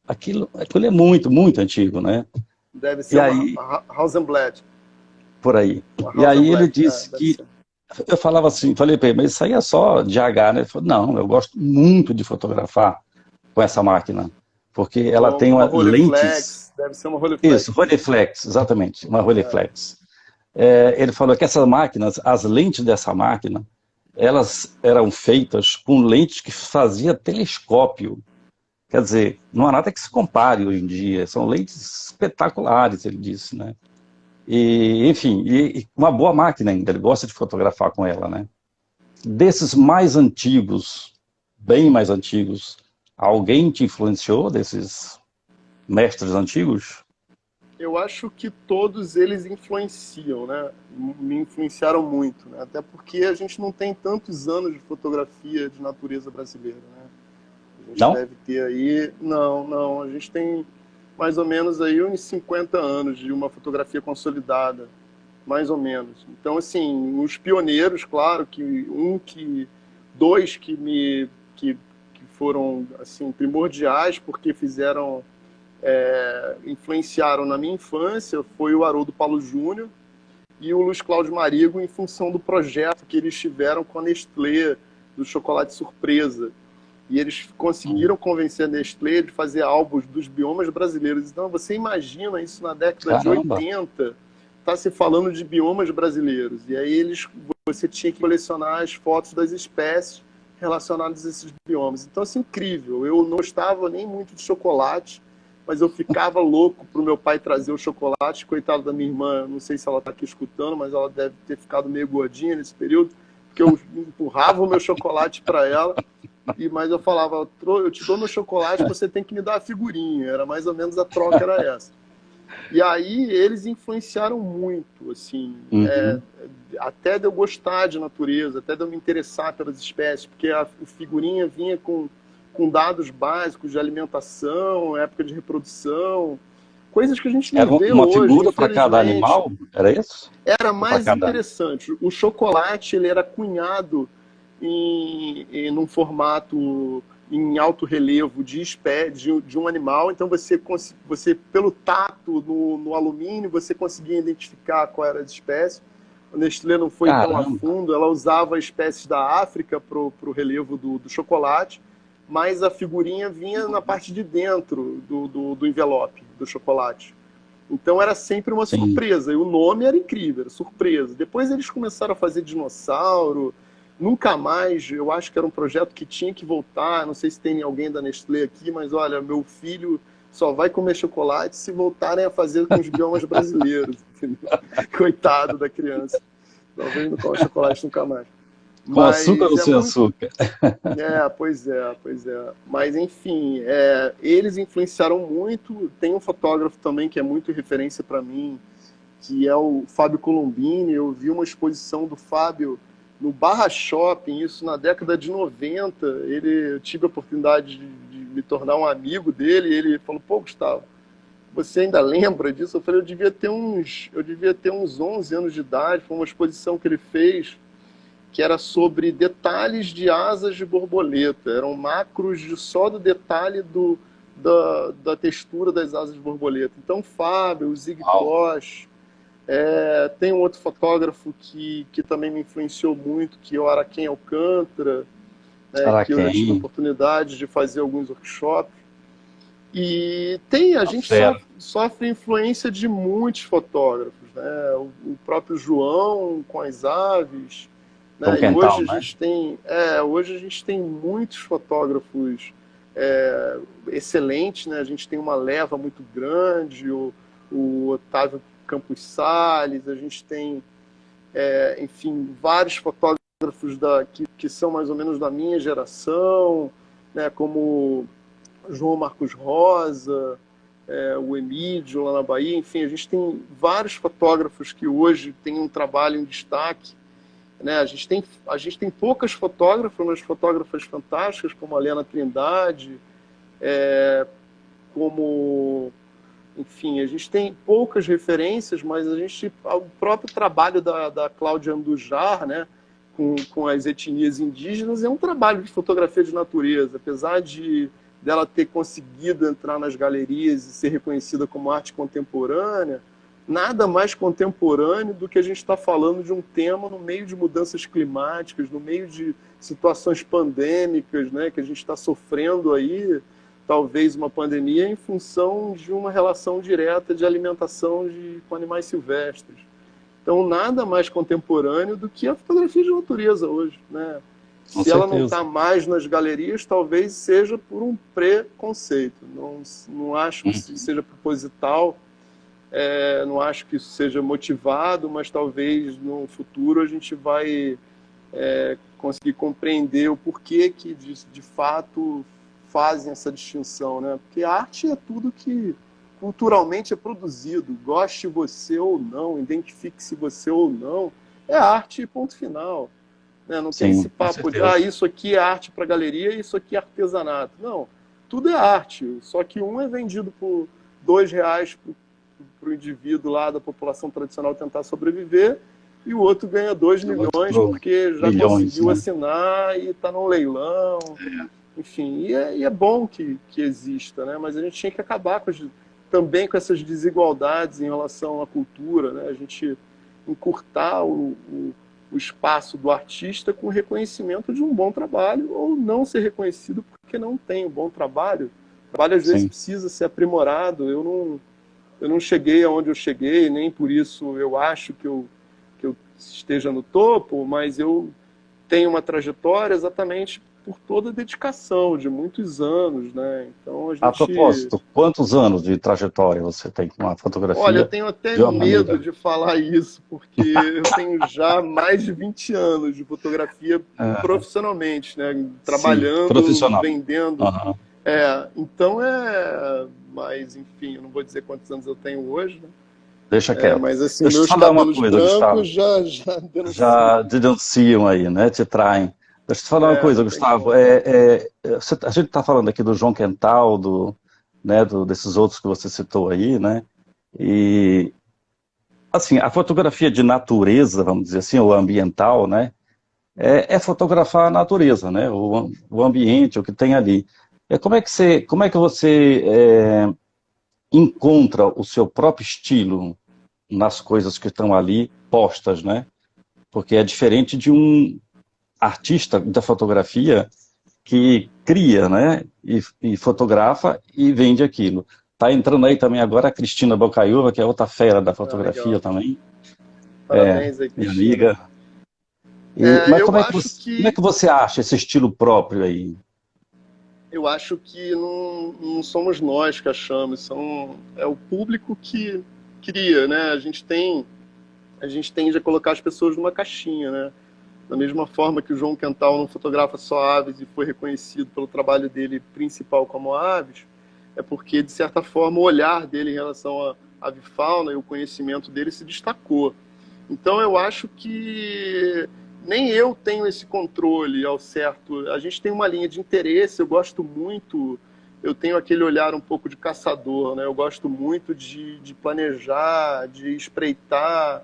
Aquilo é muito, muito antigo, né? Deve E ser aí, uma Rosenblatt. por aí. Uma E aí ele Rosenblatt, disse deve que, ser. eu falava assim, falei para ele, mas isso aí é só de H, né? Ele falou, não, eu gosto muito de fotografar com essa máquina, porque ela tem Uma lentes, Rolleiflex, deve ser uma isso, Rolleiflex. Rolleiflex, exatamente, uma Rolleiflex. Ele falou que essas máquinas, as lentes dessa máquina, elas eram feitas com lentes que fazia telescópio. Quer dizer, não há nada que se compare hoje em dia. São lentes espetaculares, ele disse, né? E, enfim, e uma boa máquina ainda. Ele gosta de fotografar com ela, né? Desses mais antigos, bem mais antigos, alguém te influenciou desses mestres antigos? Eu acho que todos eles influenciam, né? Me influenciaram muito, né? Até porque a gente não tem tantos anos de fotografia de natureza brasileira, né? A gente Não? deve ter aí... Não, não. A gente tem mais ou menos aí uns 50 anos de uma fotografia consolidada, mais ou menos. Então, assim, os pioneiros, claro, dois que foram, assim, primordiais, porque influenciaram na minha infância, foi o Haroldo Paulo Júnior e o Luiz Cláudio Marigo, em função do projeto que eles tiveram com a Nestlé, do chocolate surpresa. E eles conseguiram convencer a Nestlé de fazer álbuns dos biomas brasileiros. Então, você imagina isso na década de Caramba! 80, tá se falando de biomas brasileiros. E aí você tinha que colecionar as fotos das espécies relacionadas a esses biomas. Então, assim, incrível. Eu não gostava nem muito de chocolate, mas eu ficava louco pro meu pai trazer o chocolate. Coitado da minha irmã, não sei se ela está aqui escutando, mas ela deve ter ficado meio gordinha nesse período, porque eu empurrava o meu chocolate para ela. Mas eu falava: eu te dou meu chocolate, você tem que me dar a figurinha. Era mais ou menos a troca, era essa. E aí eles influenciaram muito, assim, Uhum. até de eu gostar de natureza, até de eu me interessar pelas espécies, porque a figurinha vinha com dados básicos de alimentação, época de reprodução, coisas que a gente não Era vê uma hoje, figura para cada infelizmente. animal? Era isso? Era Ou para mais cada... interessante. O chocolate ele era cunhado num formato em alto relevo de um animal, então você pelo tato no alumínio, você conseguia identificar qual era a espécie. A Nestlé não foi tão a Caramba, fundo, ela usava espécies da África para o relevo do chocolate, mas a figurinha vinha na parte de dentro do envelope do chocolate. Então era sempre uma sim. surpresa, e o nome era incrível, era surpresa. Depois eles começaram a fazer dinossauro, nunca mais, eu acho que era um projeto que tinha que voltar, não sei se tem alguém da Nestlé aqui, mas olha, meu filho só vai comer chocolate se voltarem a fazer com os biomas brasileiros, entendeu? Coitado da criança, talvez não coma chocolate nunca mais. Com açúcar ou Mas é sem muito, açúcar? pois é, pois é. Mas, enfim, eles influenciaram muito. Tem um fotógrafo também que é muito referência para mim, que é o Fábio Colombini. Eu vi uma exposição do Fábio no Barra Shopping, isso na década de 90. Eu tive a oportunidade de me tornar um amigo dele, e ele falou, pô, Gustavo, você ainda lembra disso? Eu falei, eu devia ter uns 11 anos de idade. Foi uma exposição que ele fez que era sobre detalhes de asas de borboleta. Eram macros só do detalhe da textura das asas de borboleta. Então, Fábio, o Zig Uau. Tosh, tem um outro fotógrafo que também me influenciou muito, que é o Araquém Alcântara, né, que eu já tive a Araquém, oportunidade de fazer alguns workshops. E a tá gente fera. sofre influência de muitos fotógrafos, né? O próprio João com as aves, João né? E Quental, né? hoje a gente tem muitos fotógrafos excelentes, né? A gente tem uma leva muito grande, o Otávio Campos Salles, a gente tem, enfim, vários fotógrafos que são mais ou menos da minha geração, né? Como João Marcos Rosa, o Emílio lá na Bahia, enfim, a gente tem vários fotógrafos que hoje têm um trabalho em destaque, né? A gente tem poucas fotógrafas, mas fotógrafas fantásticas, como a Lena Trindade, como, enfim, a gente tem poucas referências, mas o próprio trabalho da Cláudia Andujar, né, com as etnias indígenas, é um trabalho de fotografia de natureza, apesar dela ter conseguido entrar nas galerias e ser reconhecida como arte contemporânea. Nada mais contemporâneo do que a gente está falando de um tema no meio de mudanças climáticas, no meio de situações pandêmicas, né, que a gente está sofrendo aí, talvez uma pandemia em função de uma relação direta de alimentação com animais silvestres. Então, nada mais contemporâneo do que a fotografia de natureza hoje, né? Com Se ela não certeza. está mais nas galerias, talvez seja por um preconceito. Não acho que Uhum. seja proposital, não acho que isso seja motivado, mas talvez no futuro a gente vai conseguir compreender o porquê que de fato fazem essa distinção, né? Porque a arte é tudo que culturalmente é produzido, goste você ou não, identifique-se você ou não, é arte, ponto final, né? Não tem esse Sim, com papo de, certeza. isso aqui é arte para galeria e isso aqui é artesanato. Não, tudo é arte, só que um é vendido por R$ 2 para o indivíduo lá da população tradicional tentar sobreviver, e o outro ganha 2 O outro milhões pro porque já milhões, conseguiu né? assinar e está no leilão. Enfim, e é bom que exista, né? Mas a gente tinha que acabar também com essas desigualdades em relação à cultura, né? A gente encurtar o espaço do artista com o reconhecimento de um bom trabalho, ou não ser reconhecido porque não tem um bom trabalho. O trabalho às vezes Sim. precisa ser aprimorado. Eu não cheguei aonde eu cheguei, nem por isso eu acho que eu esteja no topo, mas eu tenho uma trajetória exatamente por toda a dedicação de muitos anos, né? Então a A gente, propósito, quantos anos de trajetória você tem com a olha, eu fotografia tenho até de uma medo maneira de falar isso, porque eu tenho já mais de 20 anos de fotografia ah, profissionalmente, né? sim, Trabalhando, profissional? vendendo. Aham. Então mas enfim, eu não vou dizer quantos anos eu tenho hoje, né? Deixa quieto. Mas assim, Deixa eu te meus falar uma cabelos coisa, brancos Gustavo. já denunciam. Já denunciam aí, né? Te traem. Deixa eu te falar uma coisa, Não tem Gustavo. como. A gente está falando aqui do João Quental, né, desses outros que você citou aí, né? E assim, a fotografia de natureza, vamos dizer assim, ou ambiental, né? é fotografar a natureza, né? O ambiente, o que tem ali. Como é que você encontra o seu próprio estilo nas coisas que estão ali postas, né? Porque é diferente de um artista da fotografia que cria, né? E fotografa e vende aquilo. Tá entrando aí também agora a Cristina Bocaiúva, que é outra fera da Ah, fotografia legal. também, Parabéns aí, minha Cristina. amiga. Mas Eu acho como é que que você acha esse estilo próprio aí? eu acho que não somos nós que achamos, é o público que cria, né? A gente tende a colocar as pessoas numa caixinha, né? Da mesma forma que o João Quental não fotografa só aves e foi reconhecido pelo trabalho dele principal como aves, é porque, de certa forma, o olhar dele em relação à avifauna e o conhecimento dele se destacou. Então, eu acho que nem eu tenho esse controle ao certo. A gente tem uma linha de interesse, eu gosto muito, eu tenho aquele olhar um pouco de caçador, né? Eu gosto muito de planejar, de espreitar,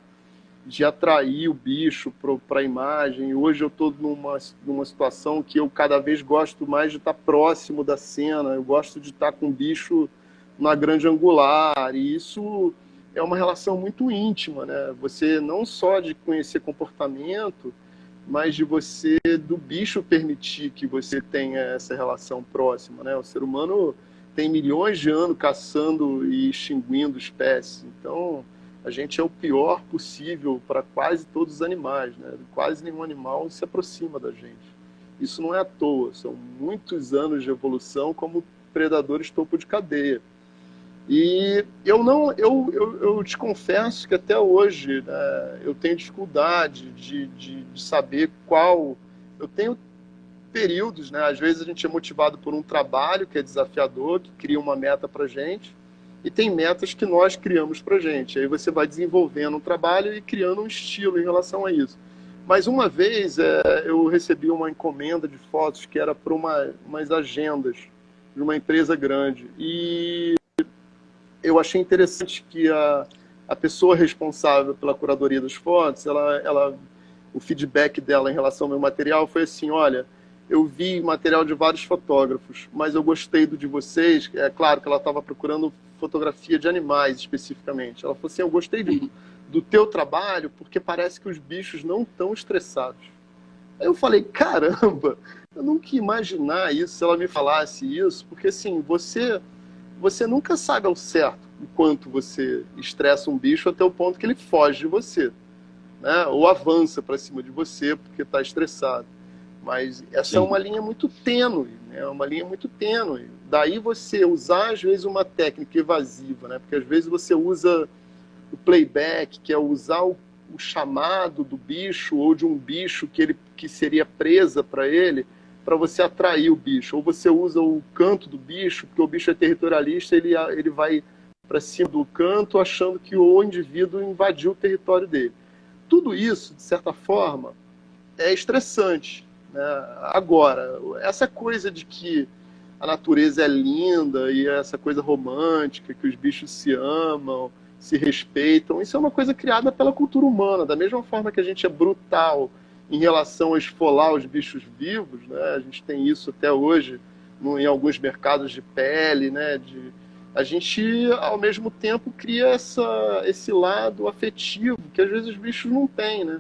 de atrair o bicho para a imagem. Hoje eu estou numa situação que eu cada vez gosto mais de estar próximo da cena, eu gosto de estar com o bicho na grande angular, e isso é uma relação muito íntima, né? Você não só de conhecer comportamento, mas de você, do bicho, permitir que você tenha essa relação próxima, né? O ser humano tem milhões de anos caçando e extinguindo espécies, então a gente é o pior possível para quase todos os animais, né? Quase nenhum animal se aproxima da gente. Isso não é à toa, são muitos anos de evolução como predadores topo de cadeia. E eu não, eu te confesso que até hoje, né, eu tenho dificuldade de saber qual. Eu tenho períodos, né? Às vezes a gente é motivado por um trabalho que é desafiador, que cria uma meta para gente, e tem metas que nós criamos para gente. Aí você vai desenvolvendo um trabalho e criando um estilo em relação a isso. Mas uma vez eu recebi uma encomenda de fotos que era para umas agendas de uma empresa grande. E eu achei interessante que a pessoa responsável pela curadoria das fotos, o feedback dela em relação ao meu material foi assim: olha, eu vi material de vários fotógrafos, mas eu gostei do de vocês. É claro que ela estava procurando fotografia de animais especificamente. Ela falou assim: eu gostei do teu trabalho porque parece que os bichos não estão estressados. Aí eu falei: caramba, eu nunca ia imaginar isso se ela me falasse isso, porque assim, você nunca sabe ao certo o quanto você estressa um bicho até o ponto que ele foge de você, né? Ou avança para cima de você porque está estressado. Mas essa é uma Sim, linha muito tênue, né? É uma linha muito tênue. Daí você usar, às vezes, uma técnica evasiva, né? Porque às vezes você usa o playback, que é usar o chamado do bicho ou de um bicho que seria presa para ele, para você atrair o bicho. Ou você usa o canto do bicho, porque o bicho é territorialista, ele vai para cima do canto achando que o indivíduo invadiu o território dele. Tudo isso, de certa forma, é estressante, né? Agora, essa coisa de que a natureza é linda e essa coisa romântica, que os bichos se amam, se respeitam, isso é uma coisa criada pela cultura humana. Da mesma forma que a gente é brutal em relação a esfolar os bichos vivos, né? A gente tem isso até hoje em alguns mercados de pele, né? A gente, ao mesmo tempo, cria esse lado afetivo que às vezes os bichos não têm, né?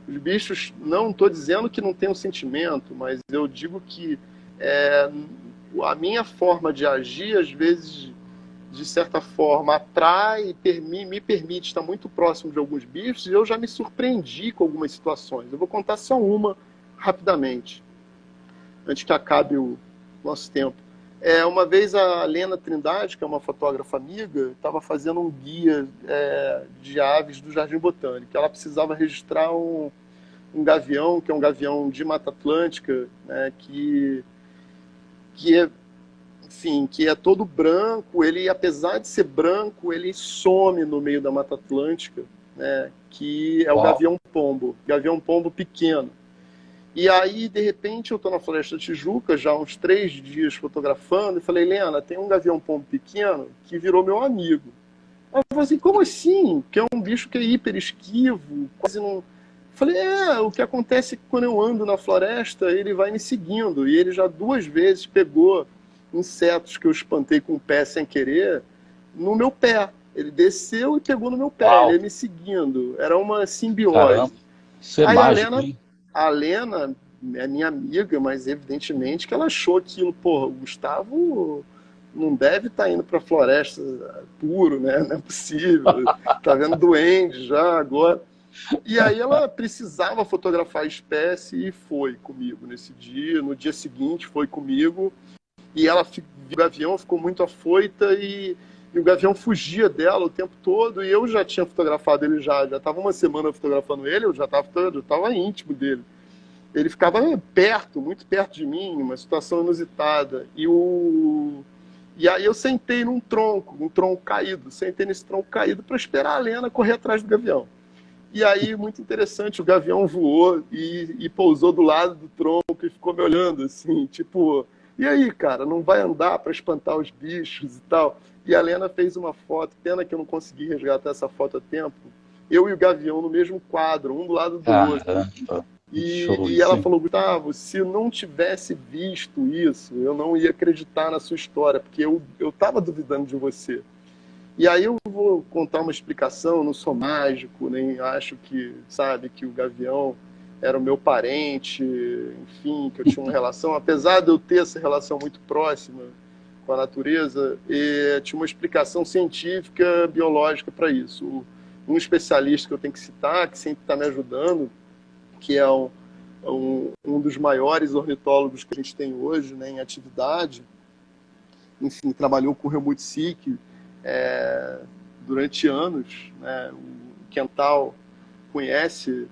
Os bichos, não estou dizendo que não tem um sentimento, mas eu digo que é, a minha forma de agir, às vezes, de certa forma, atrai e me permite estar muito próximo de alguns bichos, e eu já me surpreendi com algumas situações. Eu vou contar só uma rapidamente, antes que acabe o nosso tempo. Uma vez a Lena Trindade, que é uma fotógrafa amiga, estava fazendo um guia de aves do Jardim Botânico. Ela precisava registrar um gavião, que é um gavião de Mata Atlântica, né, que é, enfim, que é todo branco. Ele, apesar de ser branco, ele some no meio da Mata Atlântica, né, que é o uau, gavião pombo pequeno. E aí, de repente, eu estou na Floresta da Tijuca, já há uns 3 dias fotografando, e falei: Helena, tem um gavião pombo pequeno que virou meu amigo. Ela falou assim: como assim? Que é um bicho que é hiper esquivo, quase não Falei, o que acontece é que quando eu ando na floresta, ele vai me seguindo. E ele já 2 vezes pegou insetos que eu espantei com o pé sem querer no meu pé. Ele desceu e pegou no meu pé, ele Uau, ia me seguindo. Era uma caramba, simbiose. isso é Aí mágico, hein? A Lena é minha amiga, mas evidentemente que ela achou aquilo, porra, o Gustavo não deve estar indo para a floresta puro, né? Não é possível. Tá vendo duende já agora. E aí ela precisava fotografar a espécie e foi comigo nesse dia. No dia seguinte foi comigo e ela viu o gavião, ficou muito afoita e o gavião fugia dela o tempo todo e eu já tinha fotografado ele já estava uma semana fotografando ele, eu já estava íntimo dele. Ele ficava perto, muito perto de mim, uma situação inusitada. E aí eu sentei num tronco, um tronco caído, sentei nesse tronco caído para esperar a Lena correr atrás do gavião. E aí, muito interessante, o gavião voou e pousou do lado do tronco e ficou me olhando assim, tipo, e aí, cara, não vai andar para espantar os bichos e tal? E a Lena fez uma foto, pena que eu não consegui resgatar essa foto a tempo, eu e o gavião no mesmo quadro, um do lado do outro. Caramba, que show E isso, ela hein? falou, Gustavo, se eu não tivesse visto isso, eu não ia acreditar na sua história, porque eu estava duvidando de você. E aí eu vou contar uma explicação, eu não sou mágico, nem acho que, sabe, que o gavião era o meu parente, enfim, que eu tinha uma relação, apesar de eu ter essa relação muito próxima com a natureza, tinha uma explicação científica, biológica para isso. Um especialista que eu tenho que citar, que sempre está me ajudando, que é um dos maiores ornitólogos que a gente tem hoje, né, em atividade, enfim, trabalhou com o Helmut Sick, durante anos, né? O Quental conhece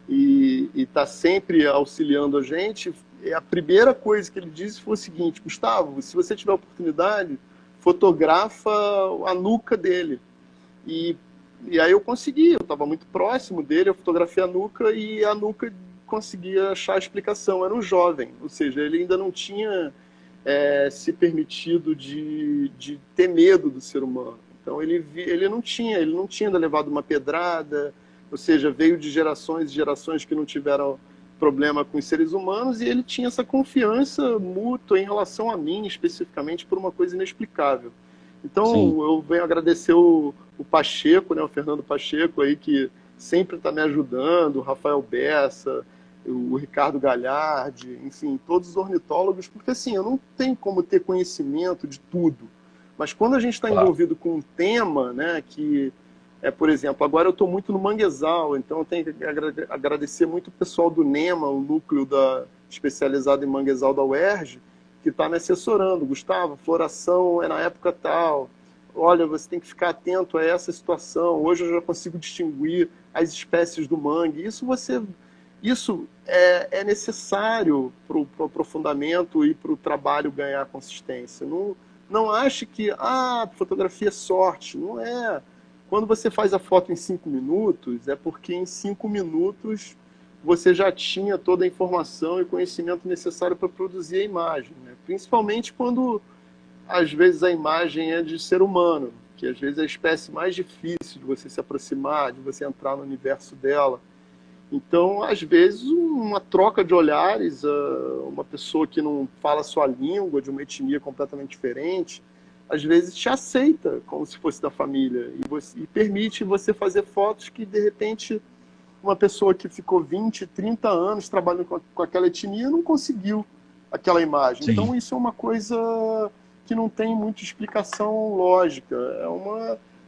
e está sempre auxiliando a gente. E a primeira coisa que ele disse foi o seguinte: Gustavo, se você tiver oportunidade, fotografa a nuca dele. E, e aí eu consegui, eu estava muito próximo dele, eu fotografei a nuca e a nuca conseguia achar a explicação. Era um jovem, ou seja, ele ainda não tinha se permitido de ter medo do ser humano. Então ele não tinha ainda levado uma pedrada, ou seja, veio de gerações e gerações que não tiveram problema com os seres humanos e ele tinha essa confiança mútua em relação a mim, especificamente por uma coisa inexplicável. Sim. Então eu venho agradecer o Pacheco, né, o Fernando Pacheco aí que sempre está me ajudando, o Rafael Bessa, o Ricardo Galhardi, enfim, todos os ornitólogos, porque assim, eu não tenho como ter conhecimento de tudo, mas quando a gente está Claro. envolvido com um tema, né, que por exemplo, agora eu estou muito no manguezal, então eu tenho que agradecer muito o pessoal do NEMA, o núcleo especializado em manguezal da UERJ, que está me assessorando. Gustavo, floração é na época tal, olha, você tem que ficar atento a essa situação, hoje eu já consigo distinguir as espécies do mangue. Isso é necessário para o aprofundamento e para o trabalho ganhar consistência. Não ache que fotografia é sorte. Não é. Quando você faz a foto em 5 minutos, é porque em 5 minutos você já tinha toda a informação e conhecimento necessário para produzir a imagem. Né? Principalmente quando, às vezes, a imagem é de ser humano, que às vezes é a espécie mais difícil de você se aproximar, de você entrar no universo dela. Então, às vezes, uma troca de olhares, uma pessoa que não fala a sua língua, de uma etnia completamente diferente, às vezes te aceita como se fosse da família e permite você fazer fotos que, de repente, uma pessoa que ficou 20, 30 anos trabalhando com aquela etnia não conseguiu aquela imagem. Sim. Então, isso é uma coisa que não tem muita explicação lógica.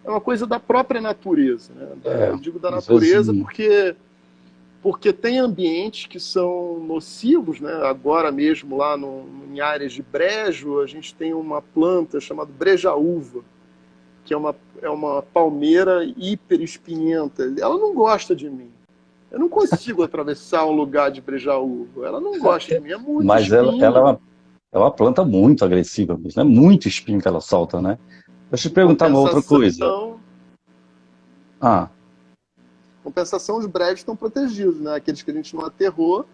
É uma coisa da própria natureza. Né? Eu digo da Às vezes, natureza porque tem ambientes que são nocivos, né? Agora mesmo lá em áreas de brejo, a gente tem uma planta chamada brejaúva, que é uma palmeira hiper espinhenta. Ela não gosta de mim. Eu não consigo atravessar um lugar de brejaúva. Ela não gosta de mim, é muito mas ela espinho. é uma planta muito agressiva mesmo, é muito espinho que ela solta, né? Deixa eu te Em perguntar uma outra coisa. compensação, Ah, os brejos estão protegidos, né? Aqueles que a gente não aterrou,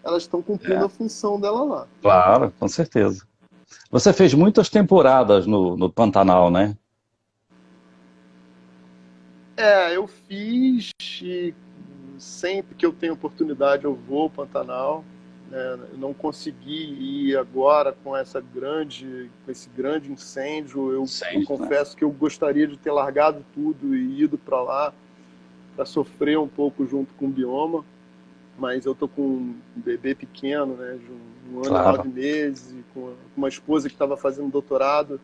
elas estão cumprindo é, a função dela lá. claro, com certeza. Você fez muitas temporadas no Pantanal, né? Eu fiz sempre que eu tenho oportunidade eu vou ao Pantanal, né? Eu não consegui ir agora com esse grande incêndio. Eu Incêndio, né? confesso que eu gostaria de ter largado tudo e ido para lá para sofrer um pouco junto com o bioma, mas eu tô com um bebê pequeno, né, de um ano e Claro. 9 meses, e com uma esposa que estava fazendo doutorado,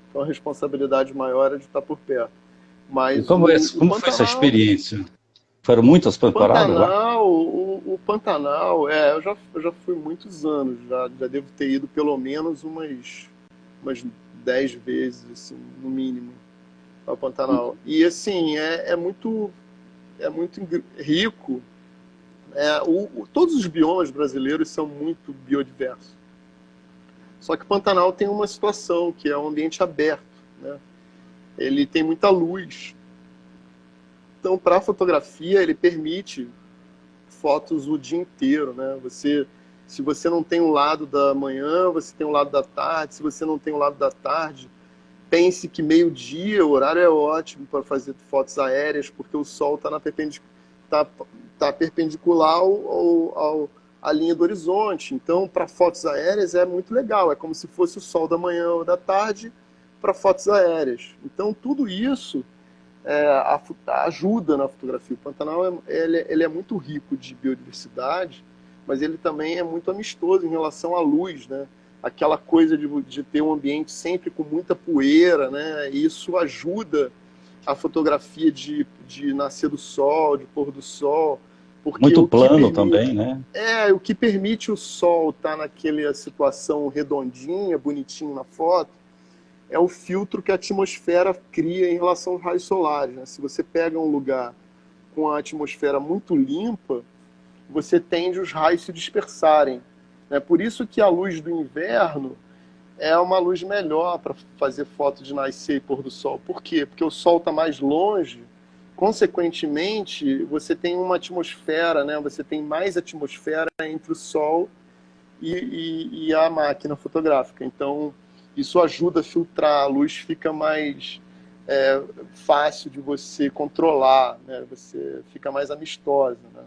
então a responsabilidade maior é de estar por perto. E Mas como foi essa experiência? Foram muitas temporadas lá? O Pantanal, eu já fui muitos anos, já devo ter ido pelo menos umas 10 vezes, assim, no mínimo, ao Pantanal. E assim, é muito rico. Todos os biomas brasileiros são muito biodiversos. Só que o Pantanal tem uma situação, que é um ambiente aberto, né? Ele tem muita luz. Então, para a fotografia, ele permite fotos o dia inteiro, né? Se você não tem um lado da manhã, você tem um lado da tarde. Se você não tem um lado da tarde, pense que meio-dia, o horário é ótimo para fazer fotos aéreas, porque o sol está perpendicular à linha do horizonte. Então, para fotos aéreas é muito legal. É como se fosse o sol da manhã ou da tarde para fotos aéreas. Então, tudo isso ajuda na fotografia. O Pantanal ele é muito rico de biodiversidade, mas ele também é muito amistoso em relação à luz, né? Aquela coisa de ter um ambiente sempre com muita poeira, né? E isso ajuda a fotografia de nascer do sol, de pôr do sol, porque Muito plano também, né? o que permite o sol estar naquela situação redondinha, bonitinho na foto, é o filtro que a atmosfera cria em relação aos raios solares, né? Se você pega um lugar com a atmosfera muito limpa, você tende os raios se dispersarem. É por isso que a luz do inverno é uma luz melhor para fazer foto de nascer e pôr do sol. Por quê? Porque o sol está mais longe, consequentemente, você tem uma atmosfera, né? Você tem mais atmosfera entre o sol e a máquina fotográfica. Então, isso ajuda a filtrar, a luz fica mais fácil de você controlar, né? Você fica mais amistosa, né?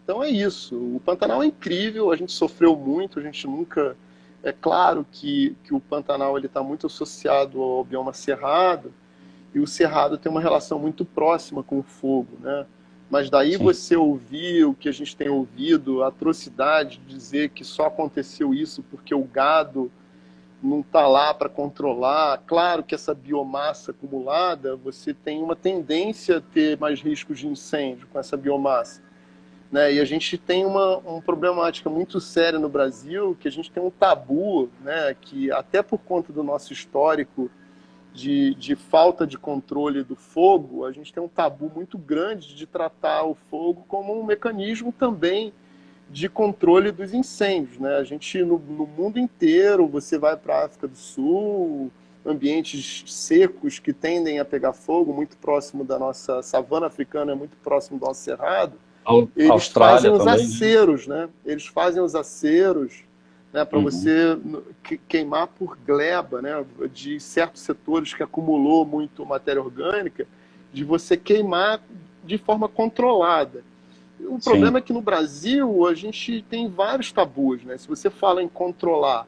Então é isso. O Pantanal é incrível, a gente sofreu muito, a gente nunca... É claro que o Pantanal está muito associado ao bioma cerrado, e o cerrado tem uma relação muito próxima com o fogo, né? Mas daí Sim. você ouvir o que a gente tem ouvido, a atrocidade de dizer que só aconteceu isso porque o gado não está lá para controlar. Claro que essa biomassa acumulada, você tem uma tendência a ter mais riscos de incêndio com essa biomassa, né? E a gente tem uma problemática muito séria no Brasil, que a gente tem um tabu, né? Que até por conta do nosso histórico de falta de controle do fogo, a gente tem um tabu muito grande de tratar o fogo como um mecanismo também de controle dos incêndios, né? A gente, no mundo inteiro, você vai para a África do Sul, ambientes secos que tendem a pegar fogo, muito próximo da nossa savana africana, muito próximo do nosso cerrado, eles fazem Austrália os também, né? aceros, né? Eles fazem os aceros, né, para Uhum. você queimar por gleba, né, de certos setores que acumulou muito matéria orgânica, de você queimar de forma controlada. O Sim. problema é que no Brasil a gente tem vários tabus, né? Se você fala em controlar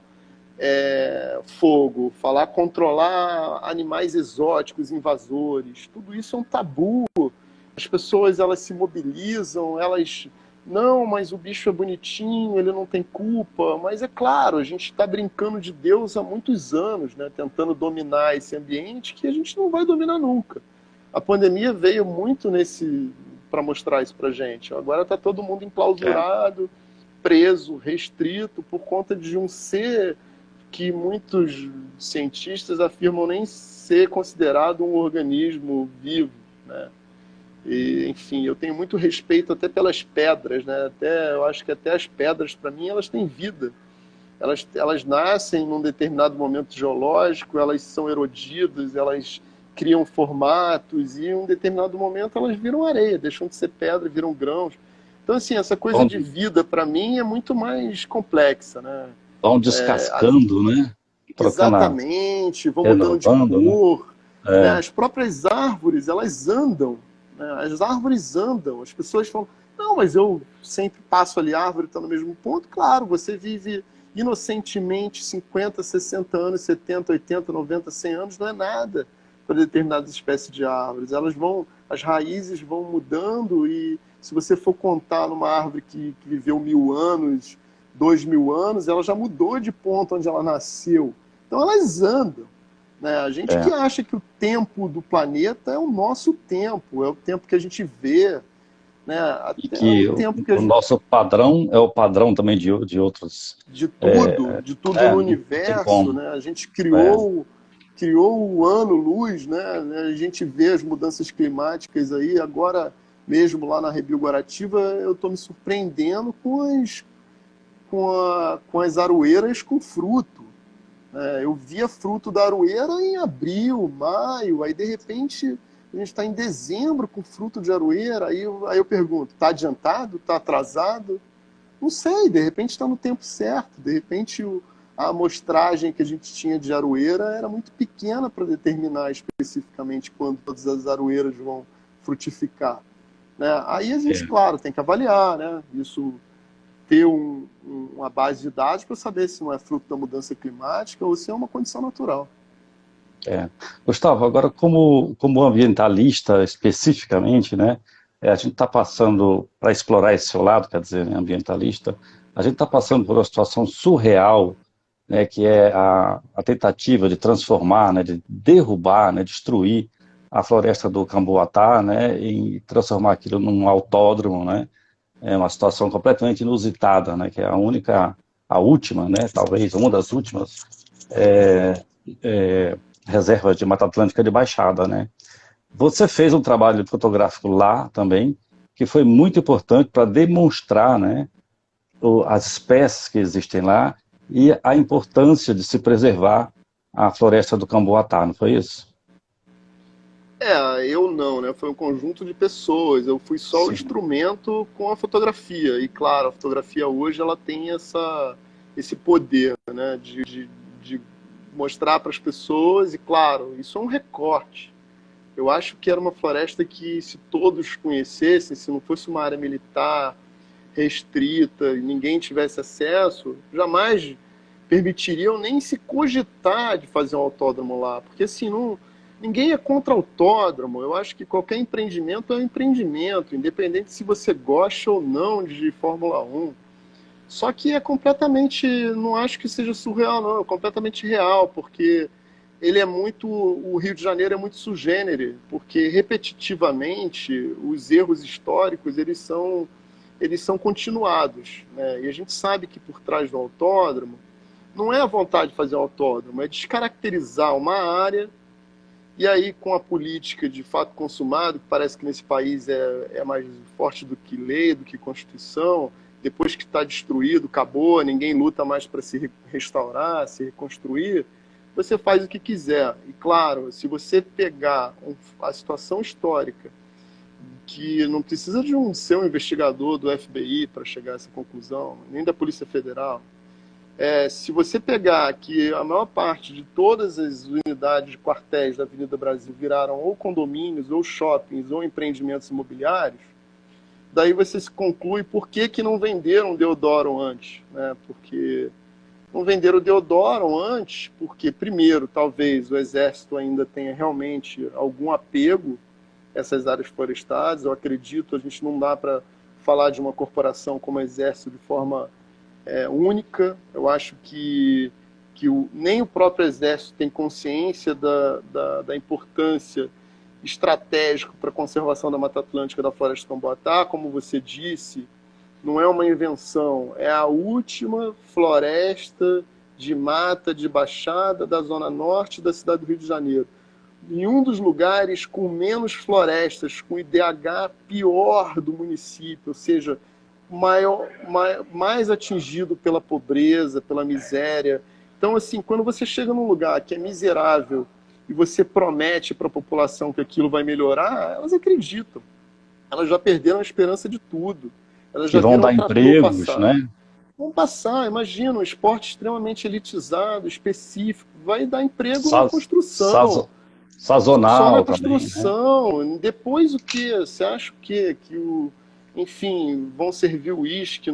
fogo, falar controlar animais exóticos, invasores, tudo isso é um tabu. As pessoas elas se mobilizam, elas não, mas o bicho é bonitinho, ele não tem culpa. Mas é claro, a gente está brincando de Deus há muitos anos, né? Tentando dominar esse ambiente que a gente não vai dominar nunca. A pandemia veio muito para mostrar isso para gente. Agora está todo mundo É. enclausurado, preso, restrito por conta de um ser que muitos cientistas afirmam nem ser considerado um organismo vivo, né? E, enfim, eu tenho muito respeito até pelas pedras, né? Eu acho que até as pedras, para mim, elas têm vida. Elas nascem num determinado momento geológico, elas são erodidas, elas criam formatos e em um determinado momento elas viram areia, deixam de ser pedra, viram grãos. Então, assim, essa coisa Vão, de vida, para mim, é muito mais complexa, né? vão descascando, né? Trocando, Exatamente, vão mudando de renovando, né? cor, né? É. As próprias árvores, elas andam, né? As árvores andam, as pessoas falam, não, mas eu sempre passo ali, a árvore está no mesmo ponto. Claro, você vive inocentemente 50, 60 anos, 70, 80, 90, 100 anos, não é nada para determinadas espécies de árvores. As raízes vão mudando e se você for contar numa árvore que viveu 1000 anos, 2000 anos, ela já mudou de ponto onde ela nasceu. Então elas andam, né? A gente que acha que o tempo do planeta é o nosso tempo, é o tempo que a gente vê, né? E Até que o tempo que a o gente... nosso padrão é o padrão também de outros. De tudo no Não tem universo, como. né? A gente É, criou o ano-luz, né? A gente vê as mudanças climáticas aí, agora mesmo lá na Rebio Guaratiba, eu estou me surpreendendo com as aroeiras com fruto. Eu via fruto da aroeira em abril, maio, aí de repente a gente está em dezembro com fruto de aroeira, aí eu pergunto, está adiantado? Está atrasado? Não sei, de repente está no tempo certo, de repente a amostragem que a gente tinha de aroeira era muito pequena para determinar especificamente quando todas as aroeiras vão frutificar, né? Aí a gente, é, claro, tem que avaliar, né? Isso, ter uma base de dados para saber se não é fruto da mudança climática ou se é uma condição natural. é. Gustavo, agora como ambientalista especificamente, né, a gente está passando, para explorar esse seu lado, quer dizer, né, ambientalista, a gente está passando por uma situação surreal, né, que é a tentativa de transformar, né, de derrubar, né, destruir a floresta do Camboatá, né, e transformar aquilo num autódromo, né, é uma situação completamente inusitada, né, que é a última, né, talvez uma das últimas é, reservas de Mata Atlântica de Baixada, né. Você fez um trabalho fotográfico lá também, que foi muito importante para demonstrar, né, as espécies que existem lá e a importância de se preservar a floresta do Camboatá, não foi isso? Eu não, né? Foi um conjunto de pessoas. Eu fui só o Sim. instrumento com a fotografia. E claro, a fotografia hoje ela tem esse poder, né? De mostrar para as pessoas. E claro, isso é um recorte. Eu acho que era uma floresta que, se todos conhecessem, se não fosse uma área militar restrita e ninguém tivesse acesso, jamais permitiriam nem se cogitar de fazer um autódromo lá, porque assim, não, ninguém é contra autódromo. Eu acho que qualquer empreendimento é um empreendimento, independente se você gosta ou não de Fórmula 1. Só que é completamente, não acho que seja surreal, não, é completamente real, porque o Rio de Janeiro é muito sui generis, porque repetitivamente os erros históricos eles são continuados, né? E a gente sabe que por trás do autódromo não é a vontade de fazer um autódromo, é descaracterizar uma área. E aí, com a política de fato consumado, que parece que nesse país é mais forte do que lei, do que Constituição, depois que está destruído, acabou, ninguém luta mais para se restaurar, se reconstruir, você faz o que quiser. E claro, se você pegar a situação histórica, que não precisa de ser um investigador do FBI para chegar a essa conclusão, nem da Polícia Federal. Se você pegar que a maior parte de todas as unidades de quartéis da Avenida Brasil viraram ou condomínios, ou shoppings, ou empreendimentos imobiliários, daí você se conclui por que não venderam Deodoro antes, né? Porque não venderam Deodoro antes, porque, primeiro, talvez o Exército ainda tenha realmente algum apego a essas áreas florestais. Eu acredito, a gente não dá para falar de uma corporação como o Exército de forma única. Eu acho que nem o próprio Exército tem consciência da importância estratégica para a conservação da Mata Atlântica da Floresta do Camboatá. Como você disse, não é uma invenção, é a última floresta de mata de baixada da zona norte da cidade do Rio de Janeiro. Em um dos lugares com menos florestas, com IDH pior do município, ou seja, mais atingido pela pobreza, pela miséria. Então, assim, quando você chega num lugar que é miserável e você promete para a população que aquilo vai melhorar, elas acreditam. Elas já perderam a esperança de tudo. Elas Que já vão viram o dar trator empregos, passar. né? Vão passar, imagina, um esporte extremamente elitizado, específico, vai dar emprego na Saz, construção. saz, Só na Sazonal também, né? construção. Depois o que? Você acha o quê? Enfim, vão servir uísque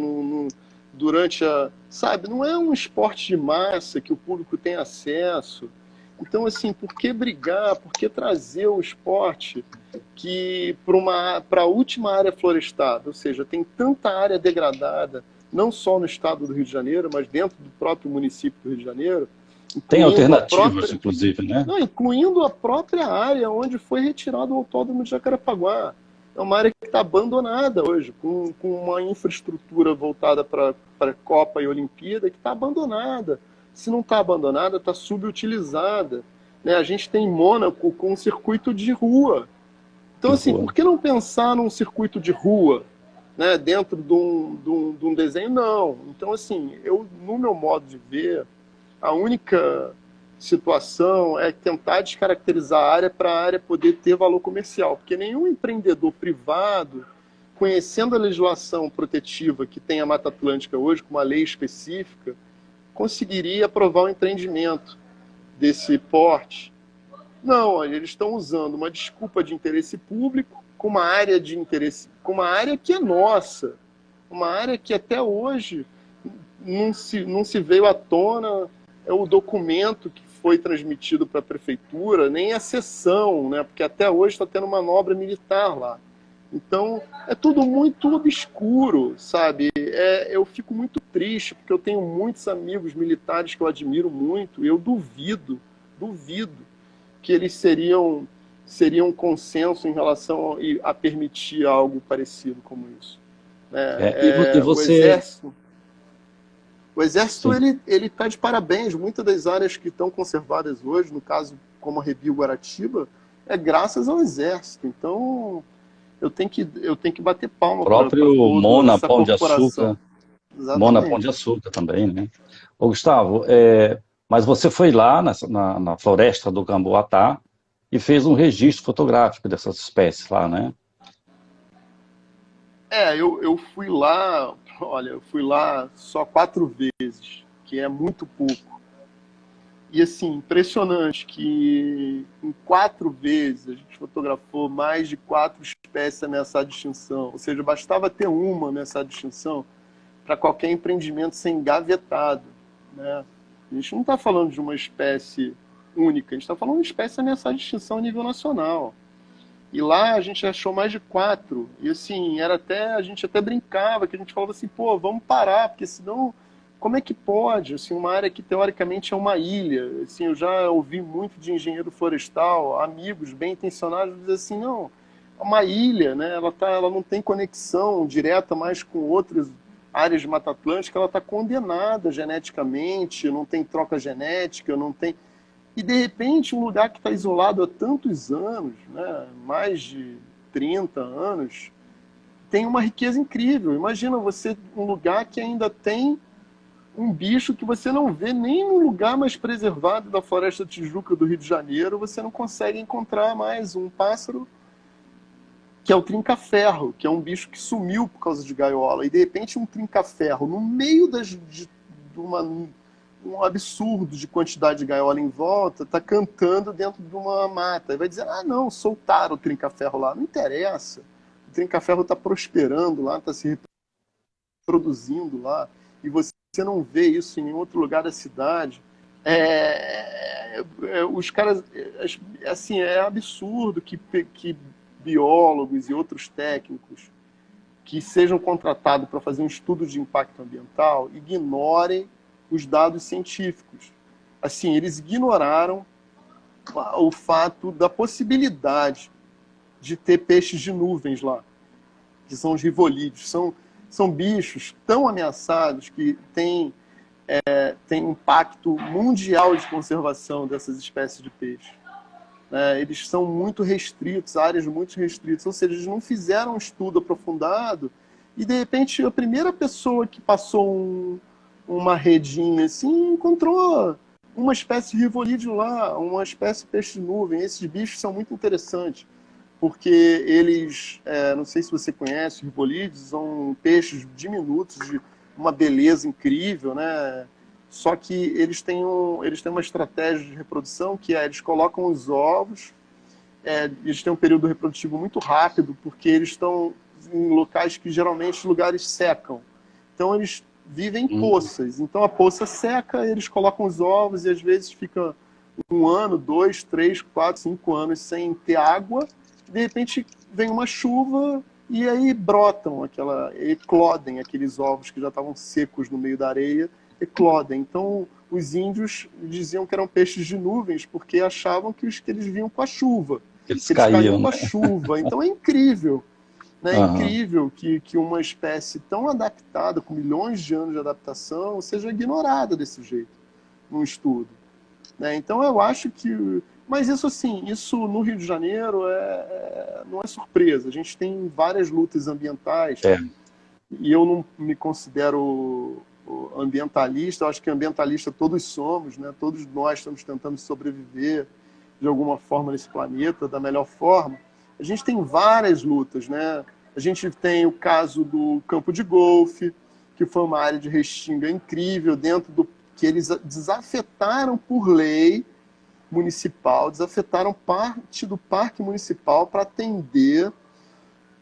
durante a. Sabe, não é um esporte de massa que o público tem acesso. Então, assim, por que brigar? Por que trazer o esporte que para a última área florestada? Ou seja, tem tanta área degradada, não só no estado do Rio de Janeiro, mas dentro do próprio município do Rio de Janeiro, Tem incluindo a alternativas, própria inclusive, né? não, incluindo a própria área onde foi retirado o autódromo de Jacarepaguá. É uma área que está abandonada hoje, com uma infraestrutura voltada para Copa e Olimpíada que está abandonada. Se não está abandonada, está subutilizada. Né? A gente tem Mônaco com um circuito de rua. Então, De assim, rua. por que não pensar num circuito de rua, né, dentro de um desenho? Não. Então, assim, no meu modo de ver, a única situação é tentar descaracterizar a área para a área poder ter valor comercial, porque nenhum empreendedor privado, conhecendo a legislação protetiva que tem a Mata Atlântica hoje, com uma lei específica, conseguiria aprovar um empreendimento desse porte. Não, olha, eles estão usando uma desculpa de interesse público com uma área de interesse, com uma área que é nossa, uma área que até hoje não se veio à tona é o documento que foi transmitido para a prefeitura, nem a sessão, né? Porque até hoje está tendo manobra militar lá. Então, é tudo muito obscuro, sabe? Eu fico muito triste, porque eu tenho muitos amigos militares que eu admiro muito, e eu duvido que eles seriam consenso em relação a permitir algo parecido como isso. E O você, Exército o Exército, sim, ele está de parabéns. Muitas das áreas que estão conservadas hoje, no caso, como a Rebio Guaratiba, é graças ao Exército. Então, eu tenho que bater palma para próprio toda Mona essa Pão de corporação. Açúcar, Mona Pão de Exatamente. Açúcar também, né? Ô, Gustavo, mas você foi lá na floresta do Camboatá e fez um registro fotográfico dessas espécies lá, né? Eu fui lá, olha, eu fui lá só 4 vezes, que é muito pouco. E assim, impressionante que em 4 vezes a gente fotografou mais de 4 espécies ameaçadas de extinção. Ou seja, bastava ter uma ameaçada de extinção para qualquer empreendimento ser engavetado. Né? A gente não está falando de uma espécie única, a gente está falando de uma espécie ameaçada de extinção a nível nacional. E lá a gente achou mais de 4. E assim, a gente até brincava, que a gente falava assim, pô, vamos parar, porque senão, como é que pode? Assim, uma área que teoricamente é uma ilha. Assim, eu já ouvi muito de engenheiro florestal, amigos bem intencionados, dizer assim, não, é uma ilha, né? Ela não tem conexão direta mais com outras áreas de Mata Atlântica, ela está condenada geneticamente, não tem troca genética, não tem. E, de repente, um lugar que está isolado há tantos anos, né, mais de 30 anos, tem uma riqueza incrível. Imagina você, um lugar que ainda tem um bicho que você não vê nem no lugar mais preservado da Floresta da Tijuca do Rio de Janeiro, você não consegue encontrar mais um pássaro que é o trinca-ferro, que é um bicho que sumiu por causa de gaiola. E, de repente, um trinca-ferro no meio de uma um absurdo de quantidade de gaiola em volta, está cantando dentro de uma mata. E vai dizer, ah, não, soltaram o trinca-ferro lá. Não interessa. O trinca-ferro está prosperando lá, está se reproduzindo lá, e você não vê isso em nenhum outro lugar da cidade. Os caras, assim, é absurdo que biólogos e outros técnicos que sejam contratados para fazer um estudo de impacto ambiental ignorem os dados científicos. Assim, eles ignoraram o fato da possibilidade de ter peixes de nuvens lá, que são os rivolídeos. São bichos tão ameaçados que têm impacto mundial de conservação dessas espécies de peixe. Eles são muito restritos, áreas muito restritas, ou seja, eles não fizeram um estudo aprofundado e, de repente, a primeira pessoa que passou uma redinha assim encontrou uma espécie de rivolídeo lá, uma espécie de peixe-nuvem. Esses bichos são muito interessantes, porque eles, não sei se você conhece, rivolídeos são peixes diminutos, de uma beleza incrível, né? Só que eles têm uma estratégia de reprodução que é, eles colocam os ovos, eles têm um período reprodutivo muito rápido, porque eles estão em locais que geralmente lugares secam. Então eles vivem em poças. Então a poça seca, eles colocam os ovos e às vezes fica 1 ano, 2, 3, 4, 5 anos sem ter água. De repente vem uma chuva e aí brotam, eclodem aqueles ovos que já estavam secos no meio da areia, eclodem. Então os índios diziam que eram peixes de nuvens porque achavam que eles vinham com a chuva, Eles que eles caíam caíam, com né? a chuva. Então é incrível. Né? É Aham. incrível que uma espécie tão adaptada, com milhões de anos de adaptação, seja ignorada desse jeito num estudo. Né? Então eu acho que... Mas isso assim, isso no Rio de Janeiro não é surpresa. A gente tem várias lutas ambientais É. e eu não me considero ambientalista. Eu acho que ambientalista todos somos, né? Todos nós estamos tentando sobreviver de alguma forma nesse planeta, da melhor forma. A gente tem várias lutas, né? A gente tem o caso do campo de golfe, que foi uma área de restinga incrível, dentro do que eles desafetaram por lei municipal, desafetaram parte do parque municipal para atender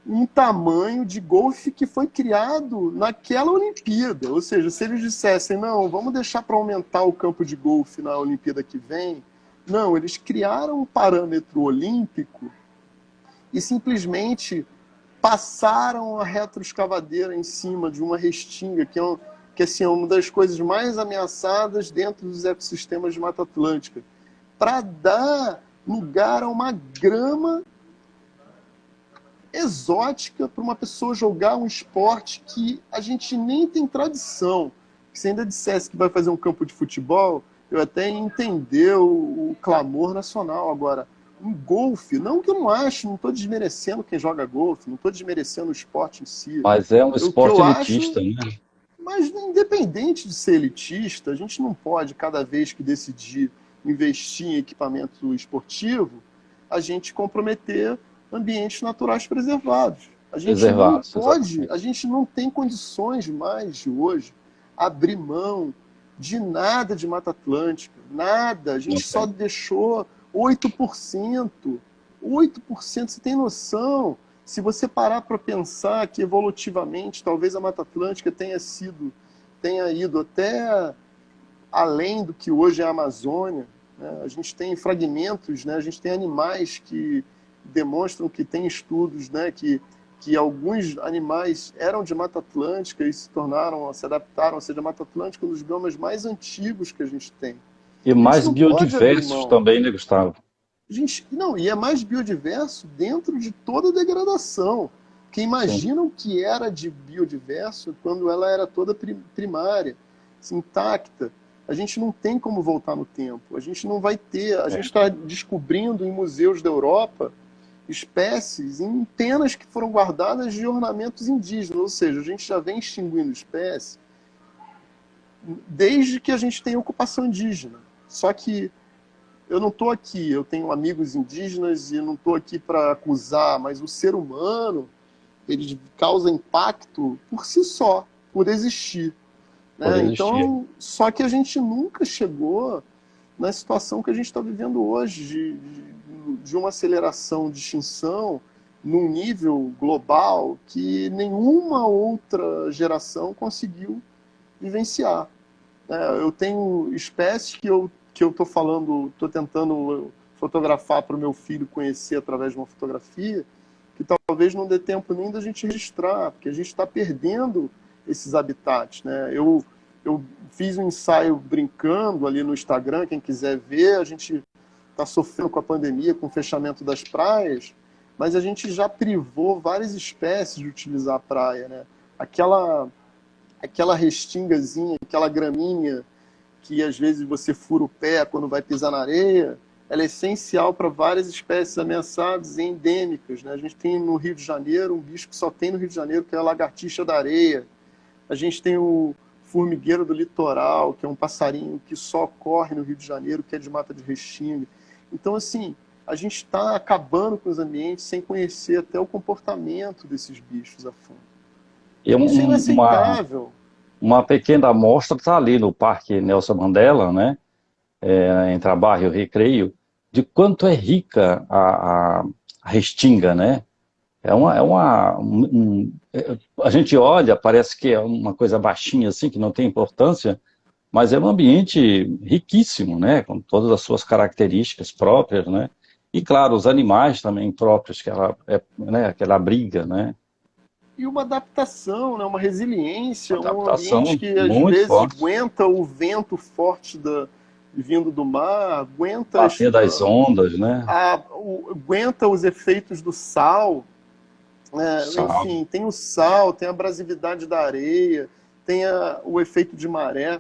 um tamanho de golfe que foi criado naquela Olimpíada. Ou seja, se eles dissessem, não, vamos deixar para aumentar o campo de golfe na Olimpíada que vem, não, eles criaram um parâmetro olímpico e simplesmente passaram a retroescavadeira em cima de uma restinga, que assim, é uma das coisas mais ameaçadas dentro dos ecossistemas de Mata Atlântica, para dar lugar a uma grama exótica para uma pessoa jogar um esporte que a gente nem tem tradição. Se ainda dissesse que vai fazer um campo de futebol, eu até ia entender o clamor nacional. Agora, um golfe, não que eu não acho, não estou desmerecendo quem joga golfe, não estou desmerecendo o esporte em si. Mas é um O que esporte eu acho, elitista, né? mas independente de ser elitista, a gente não pode, cada vez que decidir investir em equipamento esportivo, a gente comprometer ambientes naturais preservados. A gente não Reservados, pode, a exatamente. gente não tem condições mais de hoje abrir mão de nada de Mata Atlântica, nada. A Não gente só tem. deixou 8%. 8%, você tem noção? Se você parar para pensar que evolutivamente talvez a Mata Atlântica tenha ido até além do que hoje é a Amazônia, né? A gente tem fragmentos, né? A gente tem animais que demonstram que tem estudos, né? Que alguns animais eram de Mata Atlântica e se adaptaram a ser de Mata Atlântica, um dos biomas mais antigos que a gente tem. E A gente mais não pode abrir biodiversos mão. também, né, Gustavo? Não, e é mais biodiverso dentro de toda a degradação. Que Sim. imaginam que era de biodiverso quando ela era toda primária, intacta. A gente não tem como voltar no tempo. A gente não vai ter. A gente É. está descobrindo em museus da Europa espécies em penas que foram guardadas de ornamentos indígenas. Ou seja, a gente já vem extinguindo espécies desde que a gente tem ocupação indígena. Só que eu não estou aqui, eu tenho amigos indígenas e eu não estou aqui para acusar, mas o ser humano, ele causa impacto por si só, por existir. Por Né? existir. Então, só que a gente nunca chegou na situação que a gente está vivendo hoje, de uma aceleração de extinção num nível global que nenhuma outra geração conseguiu vivenciar. Eu tenho espécies que eu estou falando, estou tentando fotografar para o meu filho conhecer através de uma fotografia, que talvez não dê tempo nem da gente registrar, porque a gente está perdendo esses habitats. Né? Eu fiz um ensaio brincando ali no Instagram, quem quiser ver, a gente está sofrendo com a pandemia, com o fechamento das praias, mas a gente já privou várias espécies de utilizar a praia. Né? Aquela restingazinha, aquela graminha que às vezes você fura o pé quando vai pisar na areia, ela é essencial para várias espécies ameaçadas e endêmicas. Né? A gente tem no Rio de Janeiro um bicho que só tem no Rio de Janeiro, que é a lagartixa da areia. A gente tem o formigueiro do litoral, que é um passarinho que só corre no Rio de Janeiro, que é de mata de restinga. Então, assim, a gente está acabando com os ambientes sem conhecer até o comportamento desses bichos a fundo. E Isso é uma, inaceitável. uma pequena amostra está ali no Parque Nelson Mandela, né? Entre a Barra e o Recreio, de quanto é rica a Restinga, né? A gente olha, parece que é uma coisa baixinha assim, que não tem importância, mas é um ambiente riquíssimo, né? Com todas as suas características próprias, né? E claro, os animais também próprios né? Que ela abriga, né? E uma adaptação, né? Uma resiliência, um ambiente Adaptação que às muito vezes forte. aguenta o vento forte vindo do mar, aguenta, Bater das ondas, né? aguenta os efeitos do sal, né? Sal, Enfim, tem o sal, tem a abrasividade da areia, tem o efeito de maré.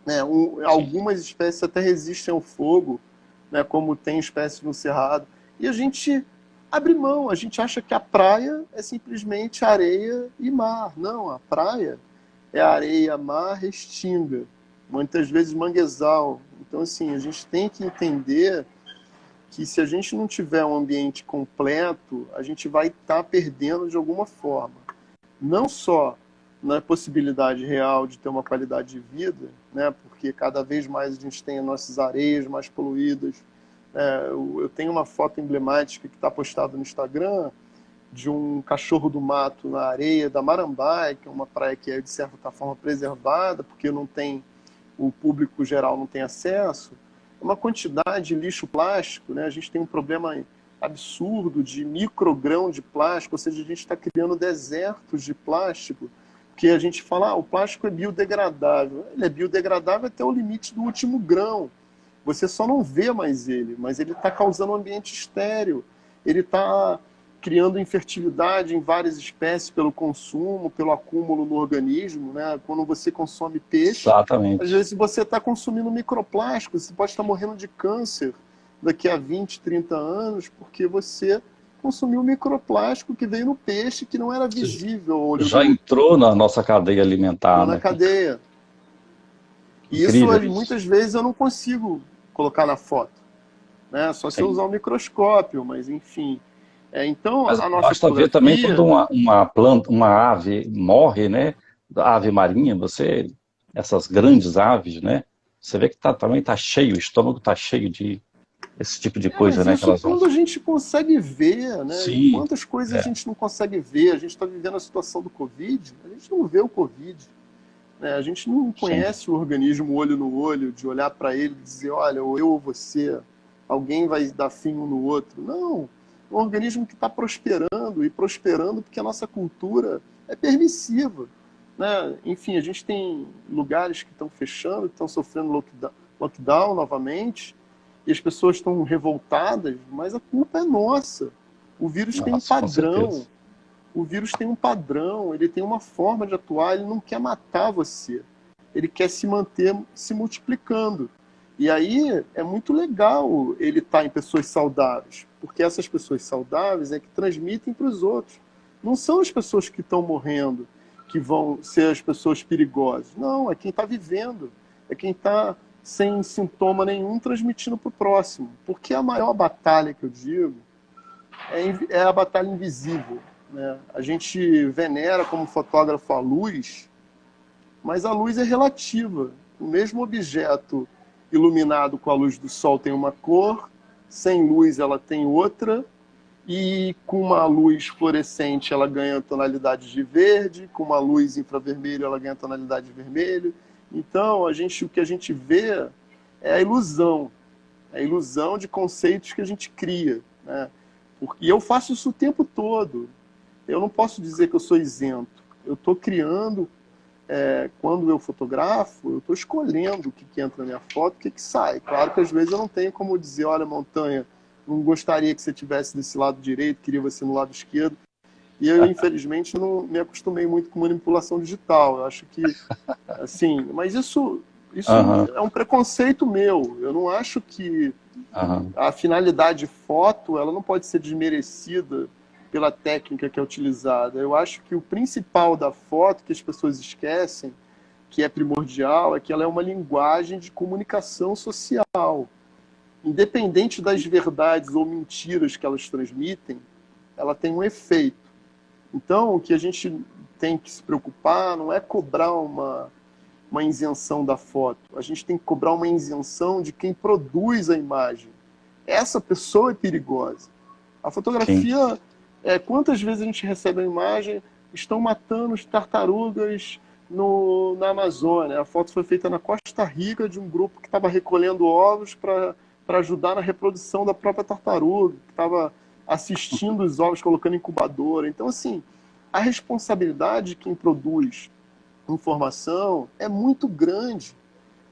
Né? sim. Algumas espécies até resistem ao fogo, né? Como tem espécies no cerrado. E a gente abre mão, a gente acha que a praia é simplesmente areia e mar. Não, a praia é areia, mar, restinga, muitas vezes manguezal. Então, assim, a gente tem que entender que se a gente não tiver um ambiente completo, a gente vai estar perdendo de alguma forma. Não só na possibilidade real de ter uma qualidade de vida, né? Porque cada vez mais a gente tem as nossas areias mais poluídas. Eu tenho uma foto emblemática que está postada no Instagram de um cachorro do mato na areia da Marambaia, que é uma praia que é de certa forma preservada, porque não tem, o público geral não tem acesso. Uma quantidade de lixo plástico, né? A gente tem um problema absurdo de microgrão de plástico, ou seja, a gente está criando desertos de plástico, que a gente fala, o plástico é biodegradável. Ele é biodegradável até o limite do último grão. Você só não vê mais ele, mas ele está causando um ambiente estéril. Ele está criando infertilidade em várias espécies pelo consumo, pelo acúmulo no organismo. Né? Quando você consome peixe, às Exatamente. vezes você está consumindo microplástico, você pode estar morrendo de câncer daqui a 20, 30 anos, porque você consumiu microplástico que veio no peixe, que não era visível ao olho Já nu, entrou na nossa cadeia alimentar, entrou na né? cadeia. E isso, Incrível isso. muitas vezes, eu não consigo colocar na foto, né? Só se eu Sim. usar o microscópio, mas enfim. Então, Mas a nossa basta ver também quando fotografia, uma planta, uma ave morre, né? A ave marinha, essas grandes aves, né? Você vê que também tá cheio, o estômago tá cheio de esse tipo de coisa, mas né? Que isso elas vão. quando a gente consegue ver, né? E Sim, quantas coisas a é, gente não consegue ver? A gente está vivendo a situação do Covid, a gente não vê o Covid. Né? A gente não sim, conhece o organismo olho no olho, de olhar para ele e dizer, olha, ou eu ou você, alguém vai dar fim um no outro. Não, é um organismo que está prosperando, e prosperando porque a nossa cultura é permissiva. Né? Enfim, a gente tem lugares que estão fechando, que estão sofrendo lockdown novamente, e as pessoas estão revoltadas, mas a culpa é nossa. O vírus tem um nossa, com certeza. padrão, o vírus tem um padrão, ele tem uma forma de atuar, ele não quer matar você. Ele quer se manter se multiplicando. E aí é muito legal ele estar em pessoas saudáveis, porque essas pessoas saudáveis é que transmitem para os outros. Não são as pessoas que estão morrendo que vão ser as pessoas perigosas. Não, é quem está vivendo, é quem está sem sintoma nenhum transmitindo para o próximo. Porque a maior batalha que eu digo é a batalha invisível. Né? A gente venera como fotógrafo a luz, mas a luz é relativa. O mesmo objeto iluminado com a luz do sol tem uma cor, sem luz ela tem outra, e com uma luz fluorescente ela ganha tonalidade de verde, com uma luz infravermelho ela ganha tonalidade de vermelho. Então, o que a gente vê é a ilusão de conceitos que a gente cria. Né? E eu faço isso o tempo todo. Eu não posso dizer que eu sou isento. Eu estou criando, quando eu fotografo, eu estou escolhendo o que entra na minha foto, o que sai. Claro que às vezes eu não tenho como dizer, olha, Montanha, não gostaria que você estivesse desse lado direito, queria você no lado esquerdo. E eu, infelizmente, não me acostumei muito com manipulação digital. Eu acho que, assim, mas isso Aham, é um preconceito meu. Eu não acho que aham. a finalidade foto ela não pode ser desmerecida pela técnica que é utilizada. Eu acho que o principal da foto, que as pessoas esquecem, que é primordial, é que ela é uma linguagem de comunicação social. Independente das verdades ou mentiras que elas transmitem, ela tem um efeito. Então, o que a gente tem que se preocupar não é cobrar uma isenção da foto. A gente tem que cobrar uma isenção de quem produz a imagem. Essa pessoa é perigosa. A Sim. fotografia, quantas vezes a gente recebe a imagem, estão matando as tartarugas na Amazônia. A foto foi feita na Costa Rica de um grupo que estava recolhendo ovos para ajudar na reprodução da própria tartaruga, que estava assistindo os ovos, colocando em incubadora. Então, assim, a responsabilidade de quem produz informação é muito grande.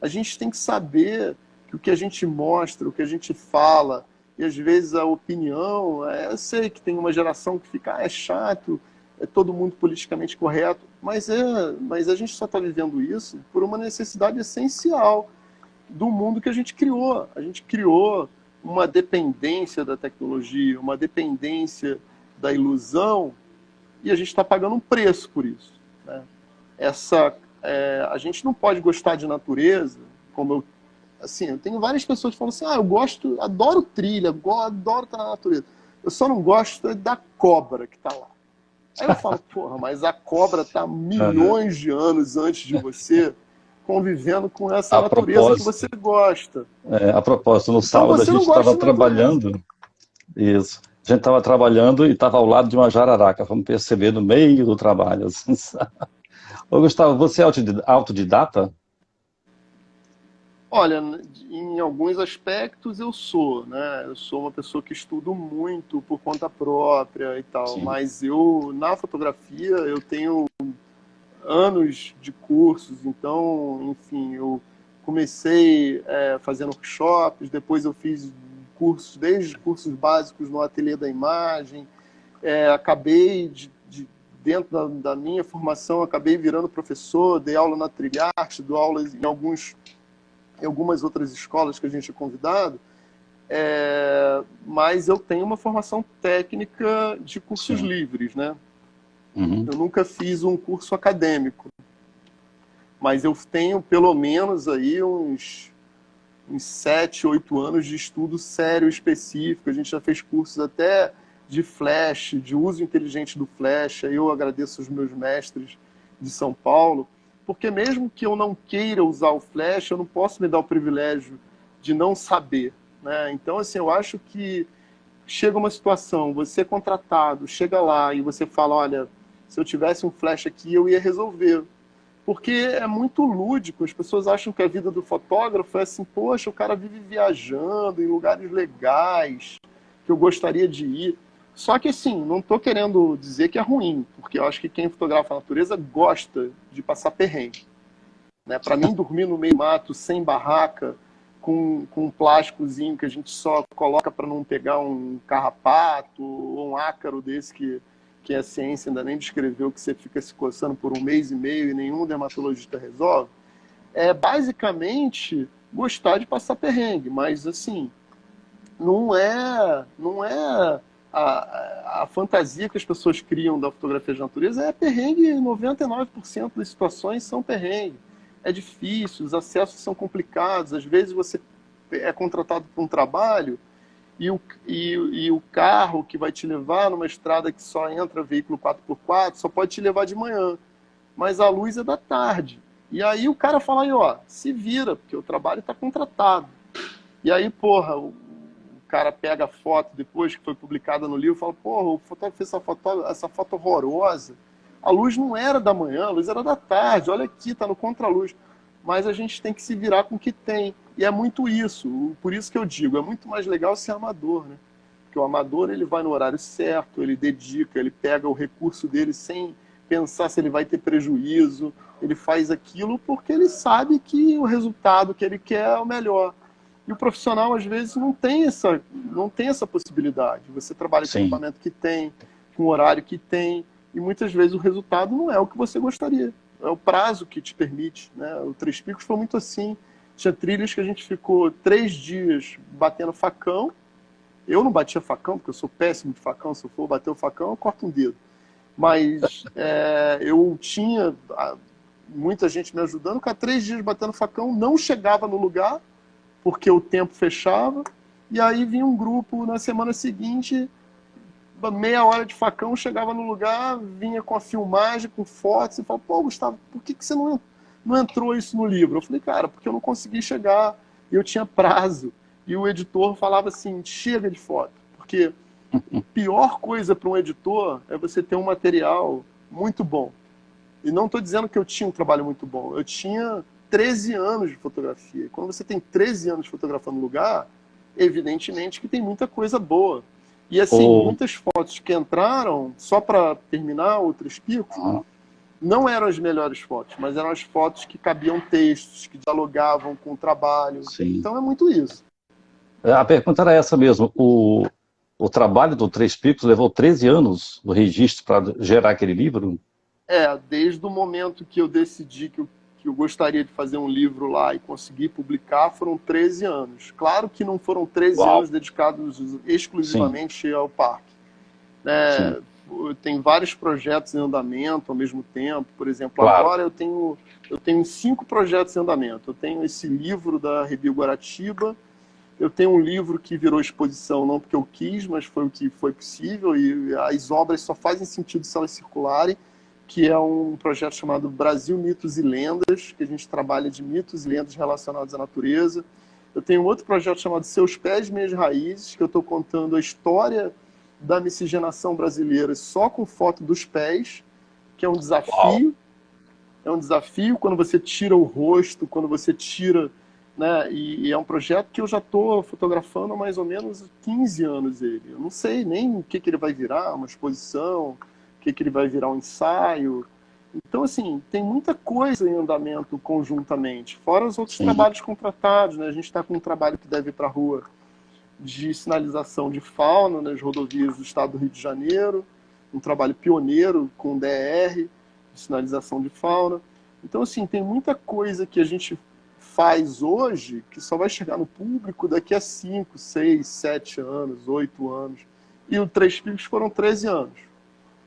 A gente tem que saber que o que a gente mostra, o que a gente fala, e às vezes a opinião, eu sei que tem uma geração que fica, é chato, é todo mundo politicamente correto, mas a gente só está vivendo isso por uma necessidade essencial do mundo que a gente criou. A gente criou uma dependência da tecnologia, uma dependência da ilusão, e a gente está pagando um preço por isso, né? A gente não pode gostar de natureza, como eu tenho várias pessoas que falam assim, eu gosto, adoro trilha, adoro estar na natureza. Eu só não gosto da cobra que está lá. Aí eu falo, porra, mas a cobra está Uhum. milhões de anos antes de você, convivendo com essa A natureza que você propósito, gosta. a propósito, no Então sábado a você gente não gosta estava de natureza. trabalhando, isso. A gente estava trabalhando e estava ao lado de uma jararaca, vamos perceber no meio do trabalho. Assim, sabe? Ô, Gustavo, você é autodidata? Olha, em alguns aspectos eu sou, né? Eu sou uma pessoa que estudo muito por conta própria e tal, Sim. mas eu, na fotografia, eu tenho anos de cursos, então, enfim, eu comecei fazendo workshops, depois eu fiz cursos, desde cursos básicos no Ateliê da Imagem, acabei dentro da minha formação, acabei virando professor, dei aula na Trilharte, dou aulas em algumas outras escolas que a gente é convidado, mas eu tenho uma formação técnica de cursos Sim. livres, né? Uhum. Eu nunca fiz um curso acadêmico, mas eu tenho pelo menos aí uns 7, 8 anos de estudo sério específico. A gente já fez cursos até de flash, de uso inteligente do flash. Eu agradeço os meus mestres de São Paulo, porque mesmo que eu não queira usar o flash, eu não posso me dar o privilégio de não saber, né? Então, assim, eu acho que chega uma situação, você é contratado, chega lá e você fala, olha, se eu tivesse um flash aqui, eu ia resolver. Porque é muito lúdico, as pessoas acham que a vida do fotógrafo é assim, poxa, o cara vive viajando em lugares legais, que eu gostaria de ir. Só que assim, não estou querendo dizer que é ruim, porque eu acho que quem fotografa a natureza gosta de passar perrengue, né? Para mim, dormir no meio do mato, sem barraca, com um plásticozinho que a gente só coloca para não pegar um carrapato ou um ácaro desse que a ciência ainda nem descreveu, que você fica se coçando por um mês e meio e nenhum dermatologista resolve, é basicamente gostar de passar perrengue, mas assim, não é a fantasia que as pessoas criam da fotografia de natureza é perrengue, 99% das situações são perrengue. É difícil, os acessos são complicados, às vezes você é contratado para um trabalho e o carro que vai te levar numa estrada que só entra veículo 4x4 só pode te levar de manhã, mas a luz é da tarde. E aí o cara fala aí, ó, se vira, porque o trabalho está contratado. E aí, porra, o cara pega a foto depois que foi publicada no livro e fala, porra, o fotógrafo fez essa foto horrorosa. A luz não era da manhã, a luz era da tarde. Olha aqui, tá no contraluz. Mas a gente tem que se virar com o que tem. E é muito isso. Por isso que eu digo, é muito mais legal ser amador, né? Porque o amador, ele vai no horário certo, ele dedica, ele pega o recurso dele sem pensar se ele vai ter prejuízo. Ele faz aquilo porque ele sabe que o resultado que ele quer é o melhor. E o profissional, às vezes, não tem essa possibilidade. Você trabalha com o Sim. equipamento que tem, com o horário que tem, e muitas vezes o resultado não é o que você gostaria. É o prazo que te permite, né? O Três Picos foi muito assim. Tinha trilhas que a gente ficou 3 dias batendo facão. Eu não batia facão, porque eu sou péssimo de facão. Se eu for bater o facão, eu corto um dedo. Mas eu tinha muita gente me ajudando. Com 3 dias batendo facão, não chegava no lugar, porque o tempo fechava, e aí vinha um grupo na semana seguinte meia hora de facão, chegava no lugar, vinha com a filmagem, com fotos, e falava, pô, Gustavo, por que você não entrou isso no livro? Eu falei, cara, porque eu não consegui chegar, eu tinha prazo. E o editor falava assim, chega de foto. Porque a pior coisa para um editor é você ter um material muito bom. E não estou dizendo que eu tinha um trabalho muito bom. Eu tinha 13 anos de fotografia. E quando você tem 13 anos fotografando lugar, evidentemente que tem muita coisa boa. E assim, muitas fotos que entraram, só para terminar, outros picos, não eram as melhores fotos, mas eram as fotos que cabiam textos, que dialogavam com o trabalho. Sim. Então é muito isso. A pergunta era essa mesmo. O trabalho do Três Picos levou 13 anos do registro para gerar aquele livro? Desde o momento que eu decidi que eu gostaria de fazer um livro lá e conseguir publicar, foram 13 anos. Claro que não foram 13 anos dedicados exclusivamente ao parque. Tem vários projetos em andamento ao mesmo tempo. Por exemplo, agora eu tenho 5 projetos em andamento. Eu tenho esse livro da Rebio Guaratiba, eu tenho um livro que virou exposição, não porque eu quis, mas foi o que foi possível, e as obras só fazem sentido se elas circularem, que é um projeto chamado Brasil Mitos e Lendas, que a gente trabalha de mitos e lendas relacionados à natureza. Eu tenho outro projeto chamado Seus Pés, Minhas Raízes, que eu estou contando a história da miscigenação brasileira só com foto dos pés, que é um desafio. Uau. É um desafio quando você tira o rosto, quando você tira... Né? E é um projeto que eu já estou fotografando há mais ou menos 15 anos. Eu não sei nem o que ele vai virar, uma exposição, o que ele vai virar um ensaio. Então, assim, tem muita coisa em andamento conjuntamente, fora os outros trabalhos contratados. Né? A gente está com um trabalho que deve ir para a rua de sinalização de fauna nas rodovias do estado do Rio de Janeiro, um trabalho pioneiro com DR, de sinalização de fauna. Então, assim, tem muita coisa que a gente faz hoje que só vai chegar no público daqui a 5, 6, 7 anos, 8 anos. E o Três Picos foram 13 anos.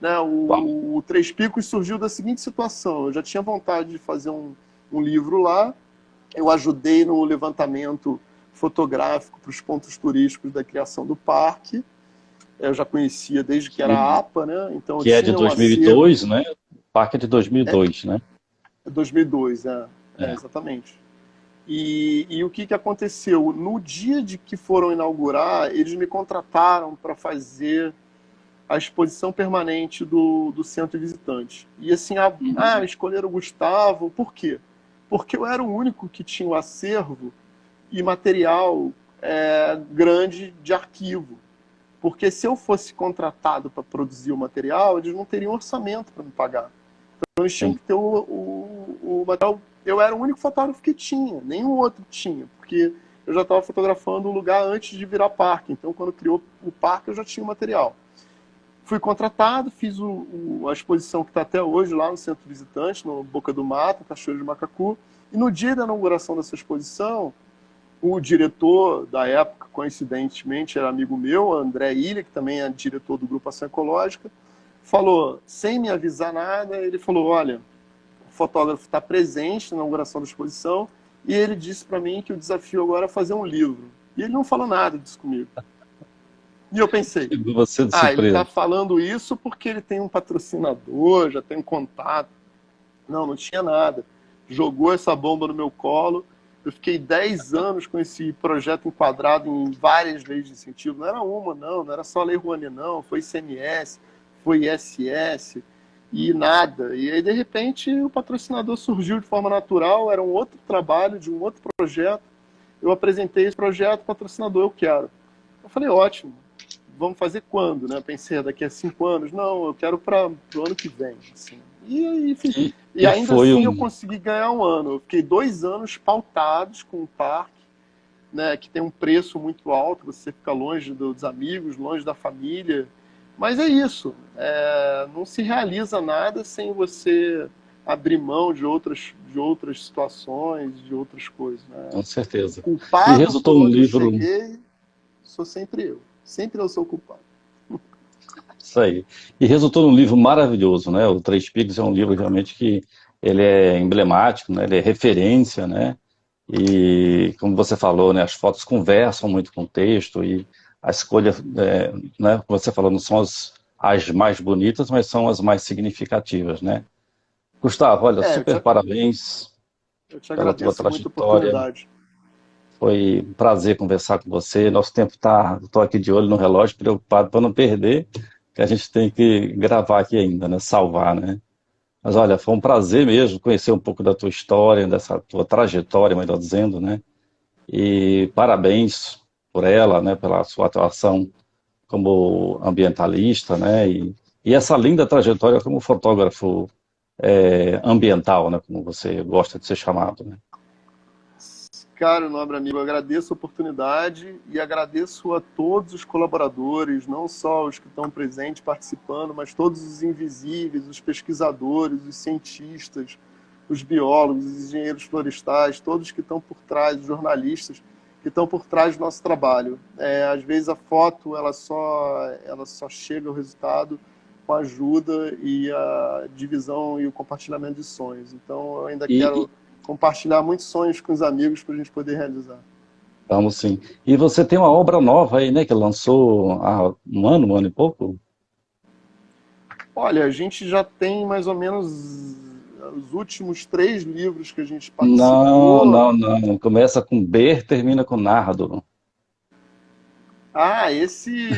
Né? O Três Picos surgiu da seguinte situação. Eu já tinha vontade de fazer um livro lá. Eu ajudei no levantamento fotográfico para os pontos turísticos da criação do parque. Eu já conhecia desde que era APA, né? Então, que é de 2002, né? O parque é de 2002, né? 2002, exatamente. E o que aconteceu? No dia de que foram inaugurar, eles me contrataram para fazer a exposição permanente do Centro Visitante. E assim, escolheram o Gustavo. Por quê? Porque eu era o único que tinha o acervo e material grande de arquivo. Porque se eu fosse contratado para produzir o material, eles não teriam orçamento para me pagar. Então eles tinham que ter o material. Eu era o único fotógrafo que tinha, nenhum outro tinha, porque eu já estava fotografando o lugar antes de virar parque. Então, quando criou o parque, eu já tinha o material. Fui contratado, fiz a exposição que está até hoje lá no Centro Visitante, no Boca do Mato, Cachoeiro de Macacu. E no dia da inauguração dessa exposição, o diretor da época, coincidentemente, era amigo meu, André Ilha, que também é diretor do Grupo Ação Ecológica, falou, sem me avisar nada, ele falou, olha, o fotógrafo está presente na inauguração da exposição e ele disse para mim que o desafio agora é fazer um livro. E ele não falou nada disso comigo. E eu pensei, ele está falando isso porque ele tem um patrocinador, já tem um contato. Não tinha nada. Jogou essa bomba no meu colo. Eu fiquei 10 anos com esse projeto enquadrado em várias leis de incentivo. Não era uma, não era só a Lei Rouanet, não. Foi ICMS, foi ISS e nada. E aí, de repente, o patrocinador surgiu de forma natural, era um outro trabalho, de um outro projeto. Eu apresentei esse projeto, patrocinador, eu quero. Eu falei, ótimo, vamos fazer quando? Né? Eu pensei, daqui a 5 anos? Não, eu quero para o ano que vem. Assim. E ainda assim eu consegui ganhar um ano. Eu fiquei 2 anos pautados com o parque, né, que tem um preço muito alto, você fica longe dos amigos, longe da família. Mas é isso, não se realiza nada sem você abrir mão de outras situações, de outras coisas. Né? Com certeza. Culpado e resultou um livro... cheguei, sou sempre eu. Sempre eu sou o culpado. Isso aí. E resultou num livro maravilhoso, né? O Três Picos é um livro realmente que ele é emblemático, né? Ele é referência, né? E como você falou, né? As fotos conversam muito com o texto e a escolha, né, como você falou, não são as mais bonitas, mas são as mais significativas, né? Gustavo, olha, É, super parabéns eu te pela tua agradeço muito a trajetória. oportunidade. Foi um prazer conversar com você. Nosso tempo está, estou aqui de olho no relógio, preocupado para não perder, que a gente tem que gravar aqui ainda, né? Salvar, né? Mas olha, foi um prazer mesmo conhecer um pouco da tua história, dessa tua trajetória, melhor dizendo, né? E parabéns por ela, né? Pela sua atuação como ambientalista, né? E essa linda trajetória como fotógrafo ambiental, né? Como você gosta de ser chamado, né? Caro nobre amigo, eu agradeço a oportunidade e agradeço a todos os colaboradores, não só os que estão presentes participando, mas todos os invisíveis, os pesquisadores, os cientistas, os biólogos, os engenheiros florestais, todos que estão por trás, os jornalistas que estão por trás do nosso trabalho. Às vezes a foto ela só chega ao resultado com a ajuda e a divisão e o compartilhamento de sonhos. Então eu ainda E quero compartilhar muitos sonhos com os amigos para a gente poder realizar. vamos sim. E você tem uma obra nova aí, né? Que lançou há um ano e pouco? Olha, a gente já tem mais ou menos os últimos 3 livros que a gente Não, participou. não, não. Começa com B, termina com Nardo. Ah, esse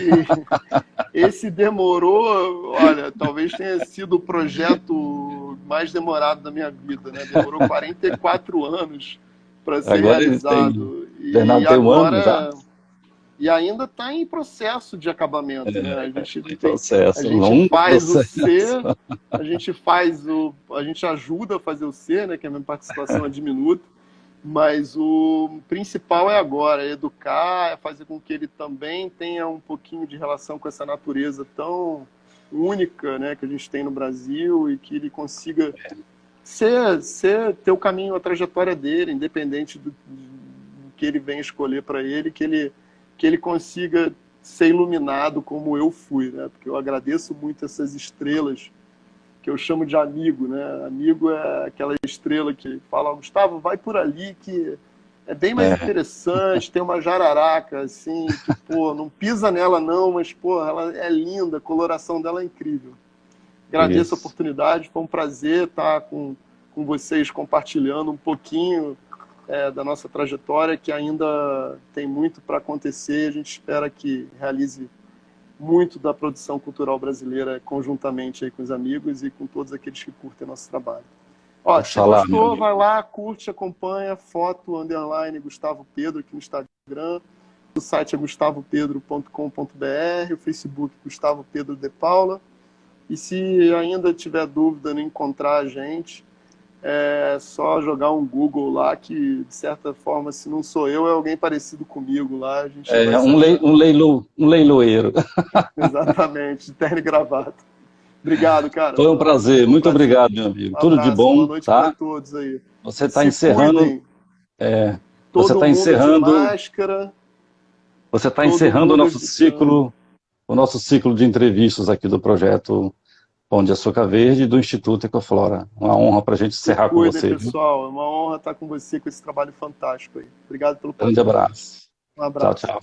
demorou, olha, talvez tenha sido o projeto mais demorado da minha vida, né? Demorou 44 anos para ser Agora ele tem. realizado. E Bernardo tem um ano já? agora e ainda está em processo de acabamento, né? Tem A processo, um gente longo faz o processo. C, a gente ajuda a fazer o C, né? Que a minha participação é diminuta, mas o principal é agora, é educar, é fazer com que ele também tenha um pouquinho de relação com essa natureza tão única, né? Que a gente tem no Brasil e que ele consiga ter o caminho, a trajetória dele, independente do que ele venha escolher para ele, que ele consiga ser iluminado como eu fui, né? Porque eu agradeço muito essas estrelas que eu chamo de amigo, né? Amigo é aquela estrela que fala, Gustavo, vai por ali que é bem mais É, interessante, tem uma jararaca, assim, que, pô, não pisa nela não, mas, pô, ela é linda, a coloração dela é incrível. Agradeço a isso. oportunidade, foi um prazer estar com vocês compartilhando um pouquinho da nossa trajetória, que ainda tem muito para acontecer. A gente espera que realize muito da produção cultural brasileira conjuntamente aí com os amigos e com todos aqueles que curtem nosso trabalho. Ó, se Oxalá, meu gostou, amigo. vai lá, curte, acompanha, foto, underline, Gustavo Pedro aqui no Instagram. O site é gustavopedro.com.br, o Facebook Gustavo Pedro de Paula. E se ainda tiver dúvida em encontrar a gente, é só jogar um Google lá, que de certa forma, se não sou eu, é alguém parecido comigo lá, a gente vai É se achar. um leiloeiro. Exatamente, de terno e gravata. Obrigado, cara. Foi um prazer, Foi um muito prazer. obrigado, meu amigo. Um Tudo de abraço, boa bom, noite para tá? todos aí. Você está Se encerrando, cuidem, é, você todo está mundo de encerrando, máscara, você está todo encerrando mundo evitando. o nosso ciclo de entrevistas aqui do projeto Pão de Açúcar Verde do Instituto Ecoflora. Uma honra para a gente Se encerrar com cuidem, você, viu? pessoal. É uma honra estar com você com esse trabalho fantástico aí. Obrigado pela Grande oportunidade. abraço. Um Tchau, abraço. tchau.